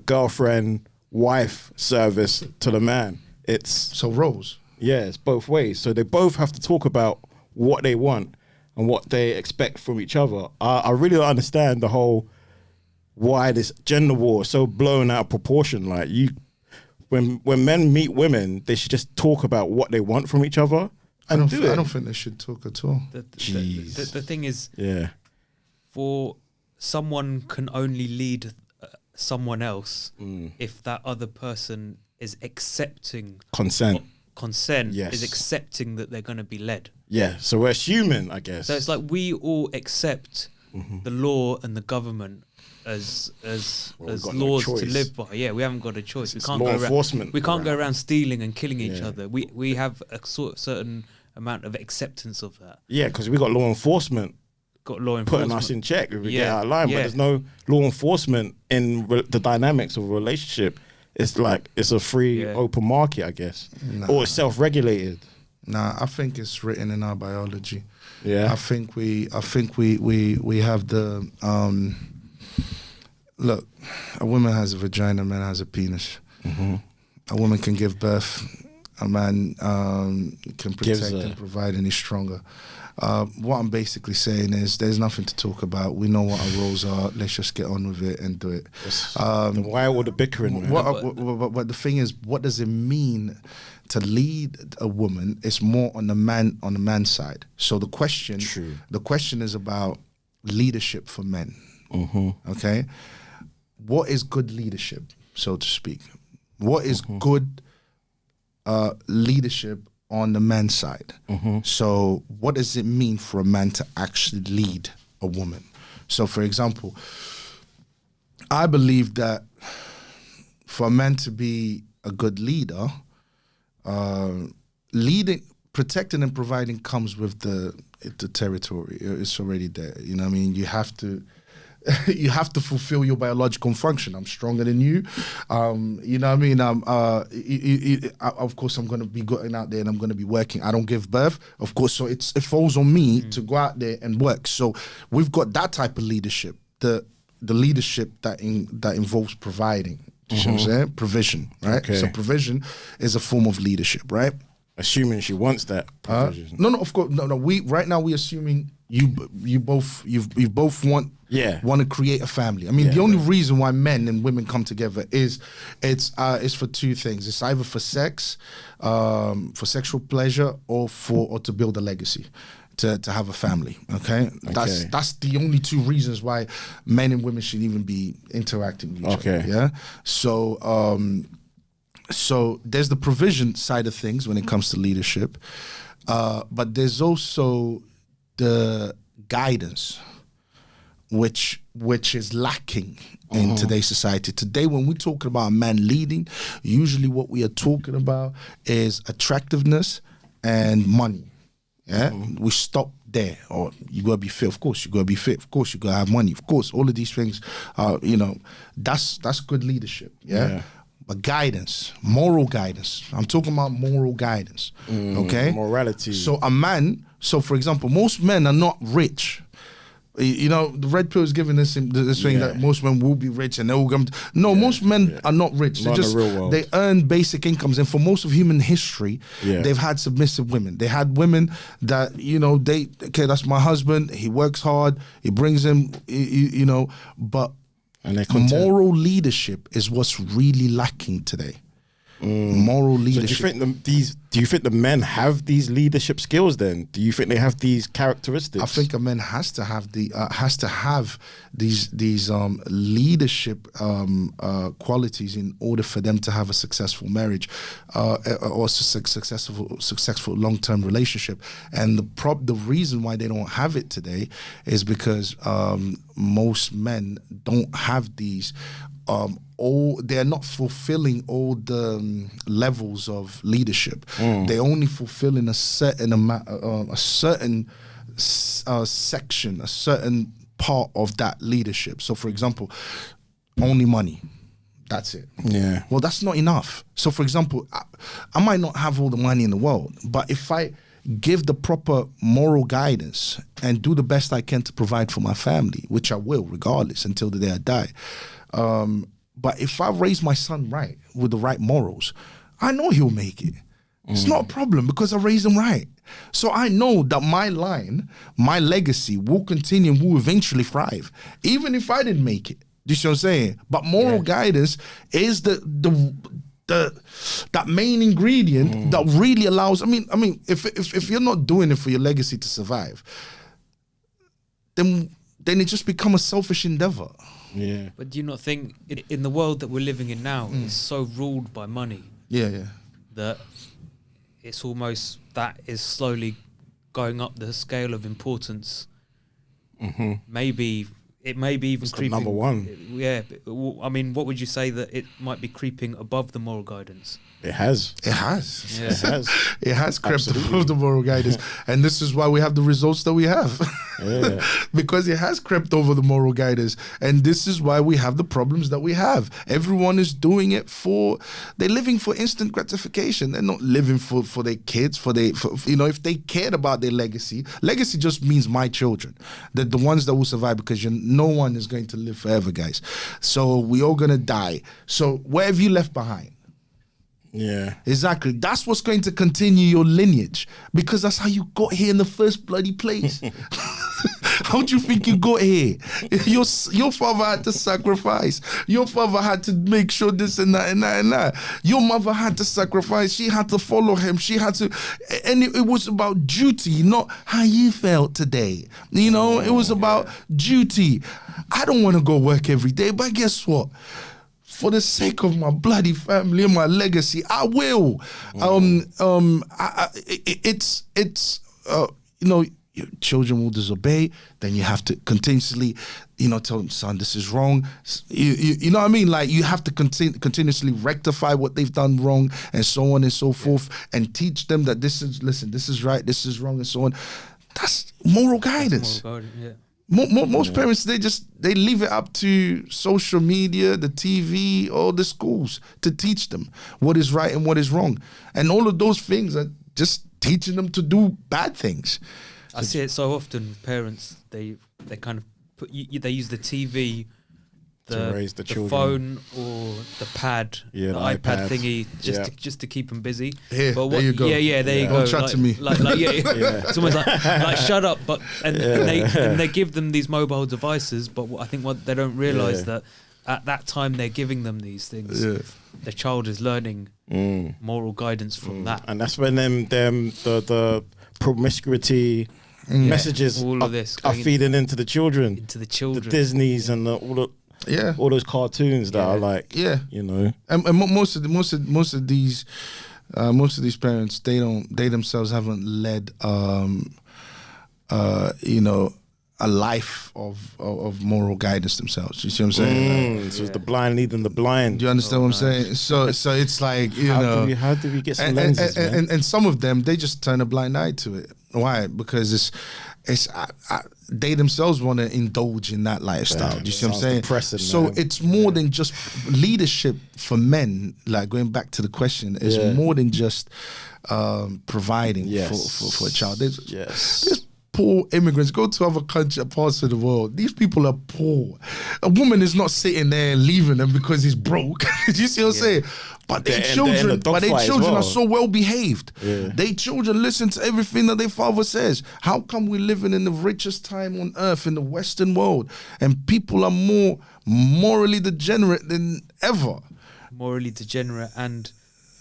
girlfriend, wife service to the man. So roles. Yeah, it's both ways. So they both have to talk about what they want and what they expect from each other. I really don't understand the whole why this gender war is so blown out of proportion. Like when men meet women, they should just talk about what they want from each other. I don't think they should talk at all. The thing is, for someone can only lead someone else if that other person is accepting consent. Is accepting that they're going to be led. Yeah, so we're human, I guess. So it's like we all accept the law and the government as laws to live by. Yeah, we haven't got a choice. We can't law go around, enforcement. We can't go around stealing and killing each other. We have a certain amount of acceptance of that. Yeah, because we got law enforcement. Putting us in check if we get out of line. But there's no law enforcement in the dynamics of a relationship. It's like it's a free open market, I guess, or it's self-regulated. Nah, I think it's written in our biology. Yeah, I think we have the Look, a woman has a vagina, a man has a penis. A woman can give birth, a man can protect and provide, and is stronger. What I'm basically saying is there's nothing to talk about. We know what our roles are. Let's just get on with it and do it. Why all the bickering? But the thing is, what does it mean to lead a woman? It's more on the man's side. So the question is about leadership for men. Okay, what is good leadership, so to speak? What is good leadership on the man's side? So what does it mean for a man to actually lead a woman? So for example, I believe that for a man to be a good leader, protecting and providing comes with the territory. It's already there. You know what I mean? You have to fulfill your biological function. I'm stronger than you. You know what I mean? Of course, I'm going to be going out there and I'm going to be working. I don't give birth, of course, so it falls on me to go out there and work. So we've got that type of leadership, the leadership that involves providing. You know what I'm saying? Provision, right? Okay. So provision is a form of leadership, right? Assuming she wants that provision. No, of course, no. We're assuming you both want to create a family. I mean, the only reason why men and women come together is for two things. It's either for sex, for sexual pleasure, or to build a legacy, to have a family. Okay, that's the only two reasons why men and women should even be interacting with each other. Yeah, so there's the provision side of things when it comes to leadership, but there's also the guidance, which is lacking in today's society. Today, when we're talking about a man leading, usually what we are talking about is attractiveness and money. Yeah, we stop there. Or you gotta be fit, of course. You gotta be fit, of course. You gotta have money, of course. All of these things, that's good leadership. Yeah. But guidance, moral guidance. I'm talking about moral guidance. Okay, morality. So for example, most men are not rich. You know, the red pill is giving this thing that most men will be rich and they will come. Most men are not rich. Not in the real world. They earn basic incomes, and for most of human history, they've had submissive women. They had women that that's my husband. He works hard. He brings him. But moral leadership is what's really lacking today. Moral leadership. So do you think the men have these leadership skills then? Do you think they have these characteristics? I think a man has to have these leadership qualities in order for them to have a successful marriage or successful long-term relationship. And the reason why they don't have it today is because most men don't have these they're not fulfilling all the levels of leadership. They're only fulfilling a certain amount, a certain section, a certain part of that leadership. So, for example, only money. That's it. Yeah. Well, that's not enough. So, for example, I might not have all the money in the world, but if I give the proper moral guidance and do the best I can to provide for my family, which I will regardless until the day I die. But if I raise my son right with the right morals, I know he'll make it. It's not a problem because I raised him right. So I know that my line, my legacy will continue and will eventually thrive, even if I didn't make it. Do you see what I'm saying? But moral guidance is that main ingredient that really allows. I mean, if you're not doing it for your legacy to survive, then it just becomes a selfish endeavor. Yeah. But do you not think in the world that we're living in now, it's so ruled by money? That it's almost that is slowly going up the scale of importance. Maybe it may be even creeping. Number one. Yeah. I mean, what would you say that it might be creeping above the moral guidance? It has. It has. Yeah. It has. It has crept Absolutely. above the moral guidance. And this is why we have the results that we have. Because it has crept over the moral guidance. And this is why we have the problems that we have. Everyone is doing it they're living for instant gratification. They're not living for their kids, if they cared about their legacy just means my children. The ones that will survive, because no one is going to live forever, guys. So we all gonna die. So what have you left behind? Yeah. Exactly. That's what's going to continue your lineage, because that's how you got here in the first bloody place. How do you think you got here? Your father had to sacrifice. Your father had to make sure this and that and that and that. Your mother had to sacrifice. She had to follow him. She had to, and it was about duty, not how you felt today. It was about duty. I don't want to go work every day, but guess what? For the sake of my bloody family and my legacy, I will. Your children will disobey. Then you have to continuously, tell them, son, this is wrong. You know what I mean? Like, you have to continuously rectify what they've done wrong, and so on and so forth, and teach them that this is right, this is wrong, and so on. That's moral guidance. That's moral guidance, yeah. Most parents, they leave it up to social media, the TV, or the schools to teach them what is right and what is wrong. And all of those things are just teaching them to do bad things. I see it so often. Parents, they kind of they use the TV, to raise the children. phone, or the pad, the iPad thingy, just to keep them busy. Here, but there you go. There you go. Don't chat to me. It's almost like shut up. But and they give them these mobile devices. But I think what they don't realize that at that time they're giving them these things. The child is learning moral guidance from that, and that's when the promiscuity messages all of this are feeding into the children, the Disneys and all those cartoons that are like, and most of these parents, they themselves haven't led a life of moral guidance themselves. You see what I'm saying? So it's the blind leading the blind. Do you understand what I'm saying? So it's like, how do we get some lenses, man? And some of them, they just turn a blind eye to it. Why? Because they themselves want to indulge in that lifestyle. Do you see what I'm saying? Depressing, so man. it's more than just leadership for men. Like, going back to the question, it's more than just providing for a child. There's poor immigrants. Go to other parts of the world. These people are poor. A woman is not sitting there leaving them because he's broke. Do you see what I'm saying? But their children are so well behaved. Their children listen to everything that their father says. How come we're living in the richest time on earth in the Western world, and people are more morally degenerate than ever? Morally degenerate and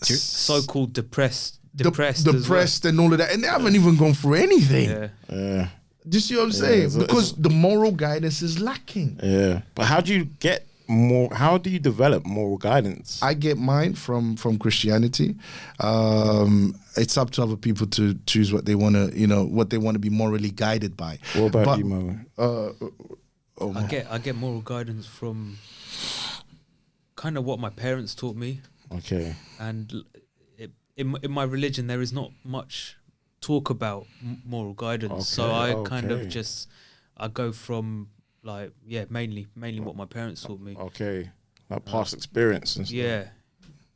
so-called depressed and all of that, and they haven't even gone through anything. Yeah. Do you see what I'm saying? Because the moral guidance is lacking. Yeah, but how do you get more? How do you develop moral guidance? I get mine from Christianity. It's up to other people to choose what they want to, be morally guided by. What about you, Mo? I get moral guidance from kind of what my parents taught me. Okay. And in my religion, there is not much talk about moral guidance, so I kind of just I go from mainly what my parents taught me. Okay, like past experience and stuff. Yeah.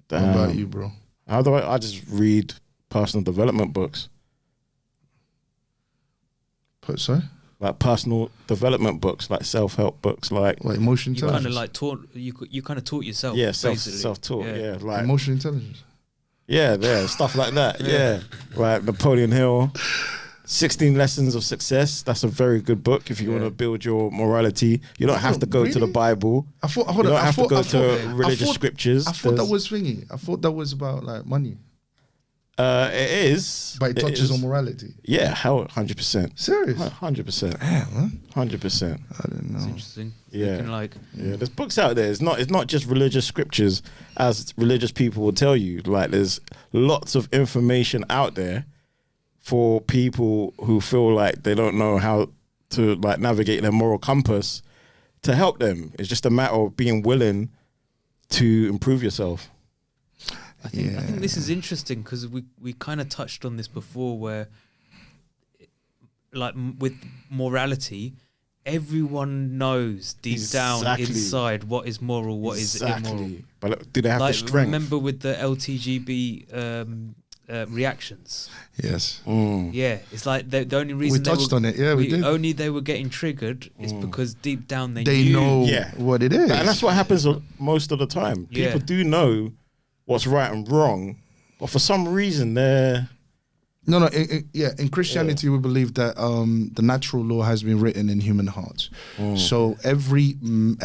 What about you, bro? How do I just read personal development books? Sorry? Like personal development books, like self-help books, like emotional you kind intelligence. of you kind of taught yourself. Yeah, self-taught. Yeah, like emotional intelligence. Yeah, stuff like that. Yeah. Like Napoleon Hill, 16 Lessons of Success. That's a very good book if you want to build your morality. You don't have to go to the Bible. You don't have to go to religious scriptures. I thought that was thingy. I thought that was about like money. It is. But it touches on morality. Yeah, 100%. Serious? 100%. Damn, man. 100%. I didn't know. It's interesting. Yeah. There's books out there. It's not just religious scriptures, as religious people will tell you. Like, there's lots of information out there for people who feel like they don't know how to like navigate their moral compass to help them. It's just a matter of being willing to improve yourself. I think this is interesting because we kind of touched on this before, where like with morality, everyone knows deep down inside what is moral, what is immoral. But look, do they have the Like, strength? remember with the LTGB reactions? Yes. Yeah, it's like the only reason We touched on it. Yeah, we did. Only they were getting triggered is because deep down they They knew. know Yeah. what it is. And that's what happens most of the time. Yeah. People do know what's right and wrong, but for some reason they're... No, in Christianity we believe that the natural law has been written in human hearts. So every human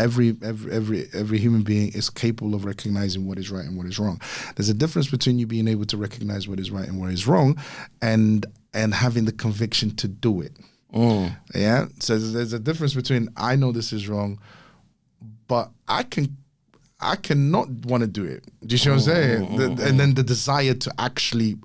being is capable of recognizing what is right and what is wrong. There's a difference between you being able to recognize what is right and what is wrong, and having the conviction to do it. Yeah. So there's a difference between I know this is wrong, but I cannot want to do it. Do you see what I'm saying? And then the desire to actually,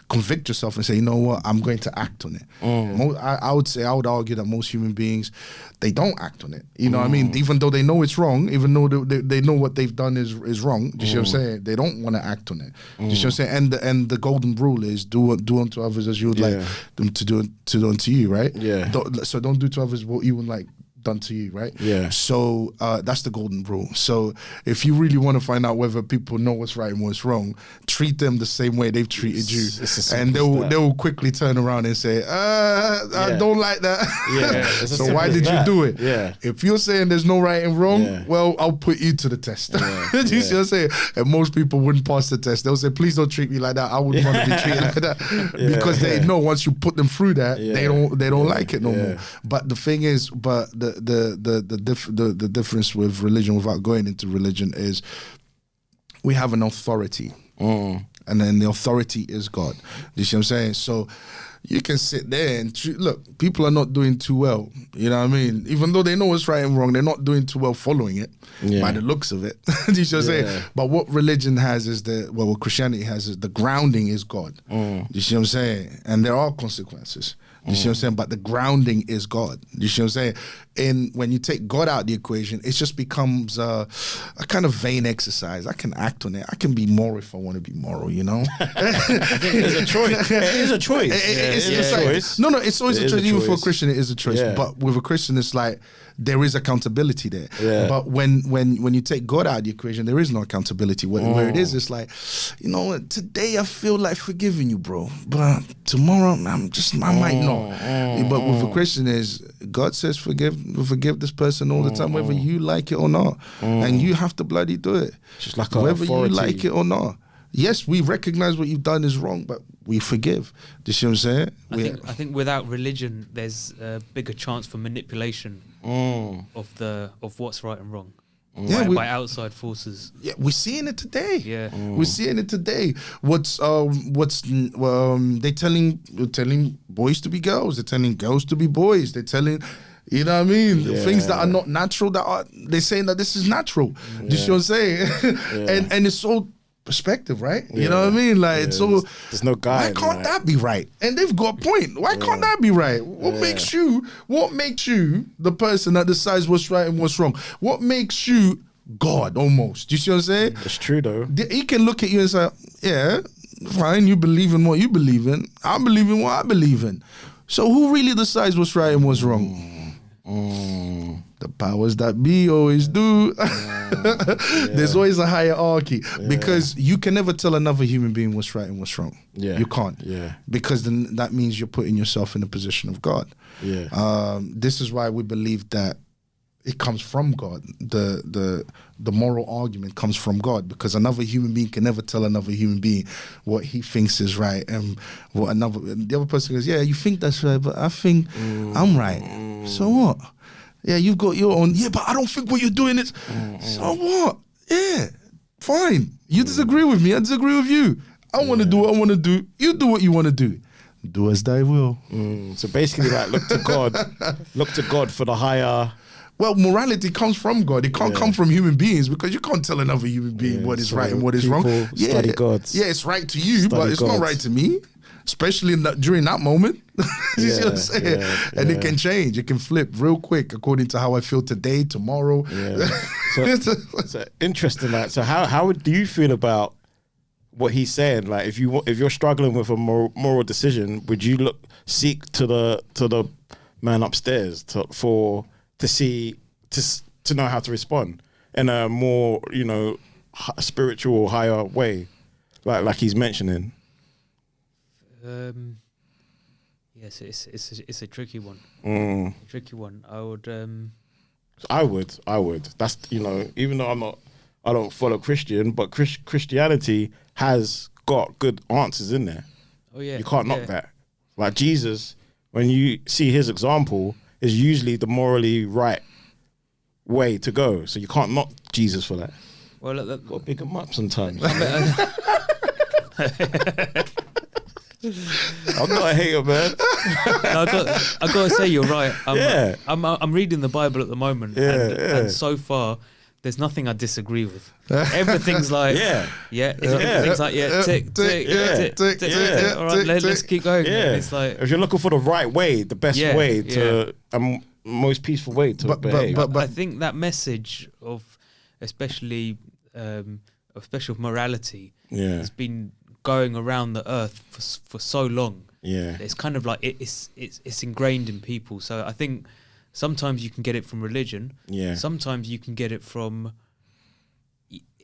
convict yourself and say, you know what, I'm going to act on it. I would argue that most human beings, they don't act on it. You know what I mean? Even though they know it's wrong, even though they know what they've done is wrong. Do you see what I'm saying? They don't want to act on it. Do you see what I'm saying? And the golden rule is do unto others as you would like them to do unto you, right? Yeah. So don't do to others what you would like done to you, right? Yeah. So that's the golden rule. So if you really want to find out whether people know what's right and what's wrong, treat them the same way they've treated you, and they will quickly turn around and say, I don't like that. Yeah. So why did you do it? Yeah. If you're saying there's no right and wrong, well, I'll put you to the test. Do you see what I'm saying? And most people wouldn't pass the test. They'll say, please don't treat me like that. I wouldn't want to be treated like that. Because they know once you put them through that, they don't like it no more. But the thing is, the difference with religion, without going into religion, is we have an authority, and then the authority is God. You see what I'm saying? So you can sit there and look, people are not doing too well. You know what I mean? Even though they know what's right and wrong, they're not doing too well following it by the looks of it. You see what I'm saying? But what religion has is what Christianity has is the grounding is God. You see what I'm saying? And there are consequences. You see what I'm saying? But the grounding is God. You see what I'm saying? And when you take God out of the equation, it just becomes a kind of vain exercise. I can act on it. I can be moral if I want to be moral, you know? I think there's a choice. It is a choice. It's a choice. No, it's always a choice. Even for a Christian, it is a choice. Yeah. But with a Christian, it's like there is accountability there. Yeah. But when you take God out of the equation, there is no accountability. Where it is, it's like, you know what, today I feel like forgiving you, bro. But tomorrow, I might not. But with a Christian is, God says forgive this person all the time, whether you like it or not. And you have to bloody do it. Just like whether authority. you like it or not. Yes, we recognize what you've done is wrong, but we forgive. Do you see what I'm saying? I think without religion, there's a bigger chance for manipulation of what's right and wrong. By outside forces. Yeah, we're seeing it today. Yeah, we're seeing it today. They're telling boys to be girls. They're telling girls to be boys. They're telling, you know what I mean? Things that are not natural. They're saying that this is natural. Do you see what I'm saying? And it's so perspective, right? You know what I mean? Like, so there's no guide. Why can't that be right? And they've got a point. Why can't that be right? What makes you the person that decides what's right and what's wrong? What makes you God almost? Do you see what I'm saying? It's true though. He can look at you and say, yeah, fine, you believe in what you believe in. I believe in what I believe in. So who really decides what's right and what's wrong? The powers that be always do. There's always a hierarchy because you can never tell another human being what's right and what's wrong. You can't. Because then that means you're putting yourself in the position of God. This is why we believe that it comes from God. The moral argument comes from God, because another human being can never tell another human being what he thinks is right and what the other person goes, yeah, you think that's right, but I think I'm right. So what? Yeah, you've got your own. Yeah, but I don't think what you're doing is. So what? Yeah, fine. You disagree with me. I disagree with you. I want to do what I want to do. You do what you want to do. Do as thy will. So basically, like, look to God. Look to God for the higher. Well, morality comes from God. It can't come from human beings, because you can't tell another human being what is right and what is wrong. Study God. Yeah, it's right to you, but it's not right to me. Especially during that moment. You see what I'm saying? And it can change. It can flip real quick according to how I feel today, tomorrow. So interesting. Like, so how do you feel about what he's saying. Like, if you're struggling with a moral decision, would you seek to the man upstairs to know how to respond in a more, you know, spiritual, higher way, like he's mentioning? Yes, it's a tricky one. Mm. A tricky one. I would. That's, you know, even though I don't follow Christian, but Christianity has got good answers in there. Oh yeah, you can't knock that. Like Jesus, when you see his example, is usually the morally right way to go. So you can't knock Jesus for that. Well, Got to pick him up sometimes. I'm not a hater, man. I got to say, you're right. I'm reading the Bible at the moment, and so far, there's nothing I disagree with. Everything's like, everything's like, tick. All right, let's keep going. Yeah. It's like, if you're looking for the right way, the best way to, most peaceful way to behave. But I think that message of, especially of morality, has been going around the earth for so long. Yeah, it's kind of like it's ingrained in people. So I think sometimes you can get it from religion. Yeah, sometimes you can get it from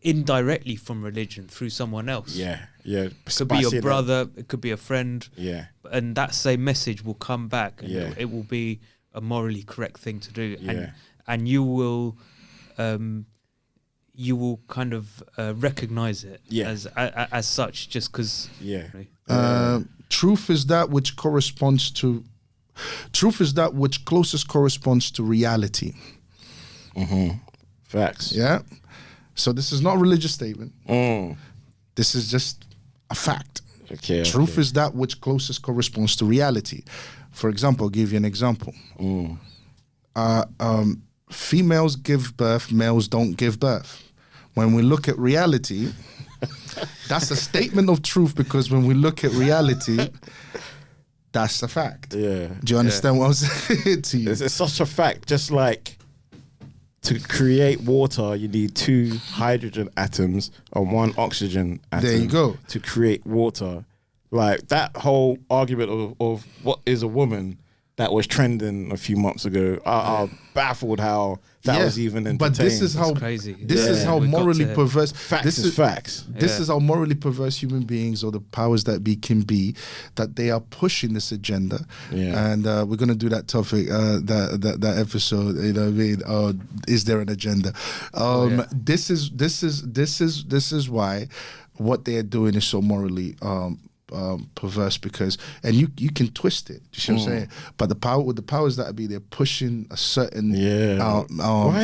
indirectly from religion through someone else. Yeah. It could be your brother. It could be a friend. Yeah, and that same message will come back, and Yeah. it will be a morally correct thing to do. Yeah. And you will kind of recognize it as such, just because. Yeah. Truth is that which corresponds to. Truth is that which closest corresponds to reality. Mm-hmm. Facts. Yeah. So this is not a religious statement. This is just a fact. Okay. Truth is that which closest corresponds to reality. For example, I'll give you an example. Females give birth, males don't give birth. When we look at reality, that's a statement of truth, because when we look at reality, that's a fact. Yeah. Do you understand what I'm saying to you? It's such a fact. Just like to create water, you need 2 hydrogen atoms and 1 oxygen atom. There you go. To create water. Like that whole argument of what is a woman that was trending a few months ago, I'm baffled how that was even entertained. But this is how It's crazy. This is how morally perverse. Facts is facts. This is how morally perverse human beings, or the powers that be, can be, that they are pushing this agenda. Yeah. And we're gonna do that topic, that episode. You know what I mean? Is there an agenda? This is why what they are doing is so morally perverse, because, and you can twist it. You see what I'm saying? But the powers that be, they're pushing a certain Why are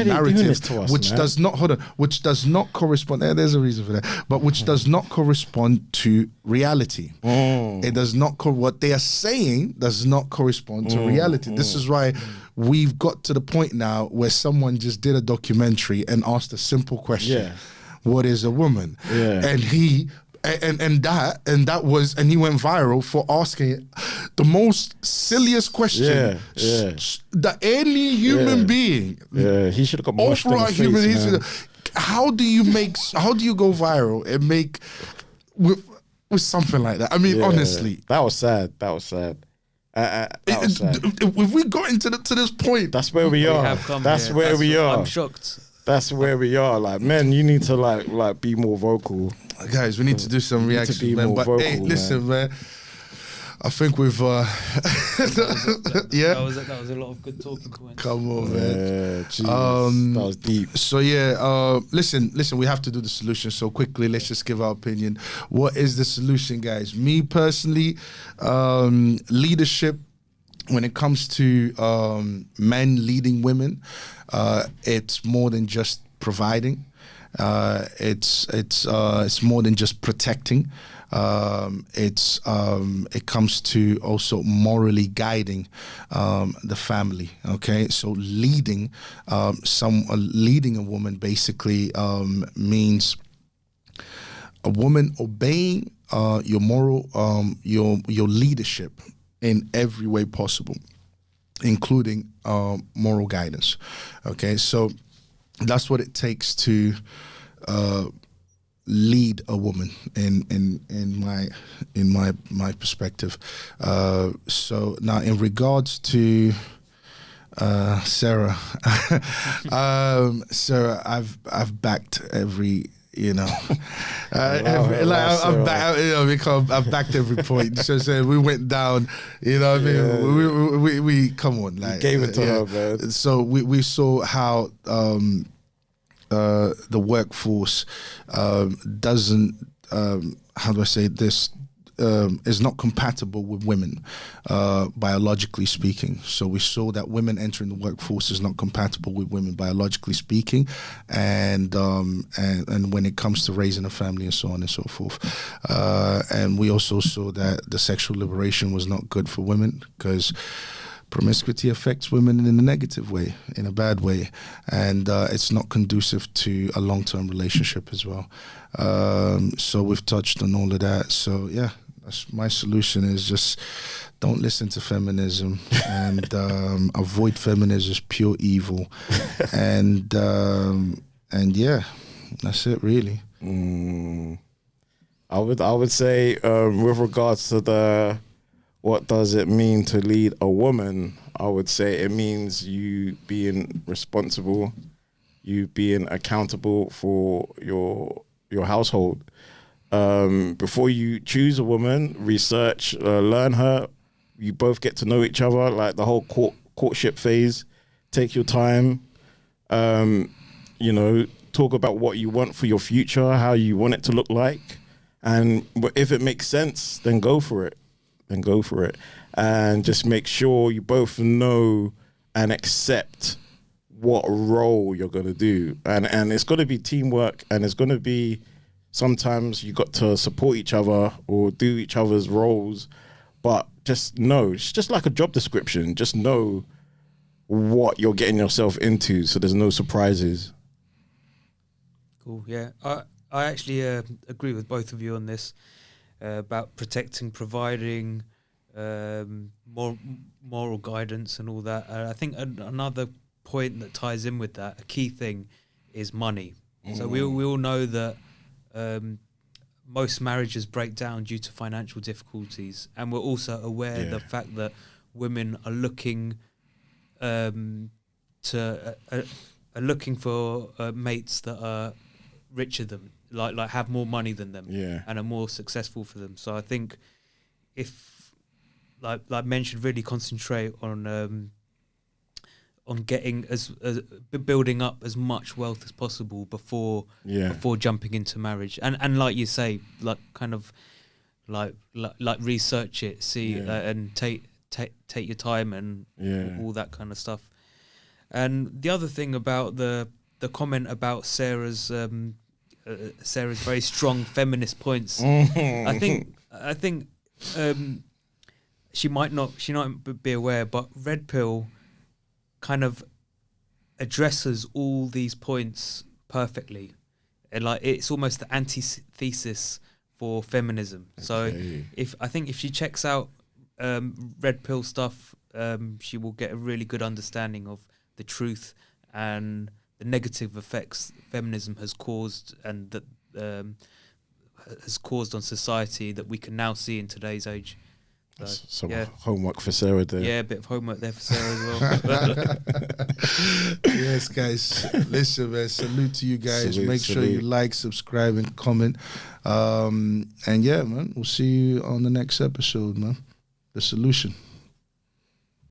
they narrative, doing this to us, which man? which does not correspond. There's a reason for that, but which does not correspond to reality. It does not. What they are saying does not correspond to reality. This is why we've got to the point now where someone just did a documentary and asked a simple question: what is a woman? And he. And he went viral for asking the most silliest question that any human being. Yeah, he should have got mushed in the face, man. How do you go viral and make with something like that? I mean, honestly, that was sad. That was sad. If we got to this point, that's where we are. That's where we are. I'm shocked. That's where we are. Like, men, you need to like be more vocal. Guys, we need to do some reactions, man. But vocal, hey, listen, man. I think we've That was a lot of good talking points. Come on, man. That was deep. So listen, we have to do the solution. So quickly, let's just give our opinion. What is the solution, guys? Me personally, leadership. When it comes to men leading women, it's more than just providing. It's more than just protecting. It comes to also morally guiding the family. Okay, so leading leading a woman basically means a woman obeying your moral your leadership in every way possible, including moral guidance. Okay, so that's what it takes to lead a woman in my perspective. So now, in regards to Sarah, Sarah, I've backed every. I've backed every point. So we went down. I mean, we come on, like, you gave it to her, man. So we saw how the workforce doesn't. How do I say this? Is not compatible with women, biologically speaking. So we saw that women entering the workforce is not compatible with women biologically speaking, and when it comes to raising a family and so on and so forth. And we also saw that the sexual liberation was not good for women, because promiscuity affects women in a negative way, in a bad way, and it's not conducive to a long-term relationship as well. So we've touched on all of that. So yeah, my solution is just don't listen to feminism and avoid feminism as pure evil, and yeah, that's it really. I would say with regards to what does it mean to lead a woman, I would say it means you being responsible, you being accountable for your household. Before you choose a woman, research, learn her. You both get to know each other, like the whole courtship phase. Take your time. Talk about what you want for your future, how you want it to look like, and if it makes sense, then go for it. And just make sure you both know and accept what role you're going to do. And it's going to be teamwork, and it's going to be sometimes you got to support each other or do each other's roles, but just know, it's just like a job description. Just know what you're getting yourself into, so there's no surprises. Cool, yeah. I actually agree with both of you on this. About protecting, providing moral guidance and all that. I think another point that ties in with that, a key thing, is money. So we all know that most marriages break down due to financial difficulties, and we're also aware of the fact that women are looking looking for mates that are richer than like have more money than them, and are more successful for them. So I think if like mentioned, really concentrate on getting building up as much wealth as possible before jumping into marriage, and like you say, like kind of like research it, see and take your time and all that kind of stuff. And the other thing about the comment about Sarah's very strong feminist points, I think she might not be aware, but Red Pill kind of addresses all these points perfectly, and like it's almost the antithesis for feminism. Okay. So if she checks out Red Pill stuff, she will get a really good understanding of the truth and the negative effects feminism has caused, and that has caused on society, that we can now see in today's age. So, some homework for Sarah there. Yeah, a bit of homework there for Sarah as well. Yes, guys. Listen, man, salute to you guys. Make sure you like, subscribe, and comment. And yeah, man, we'll see you on the next episode, man. The Solution.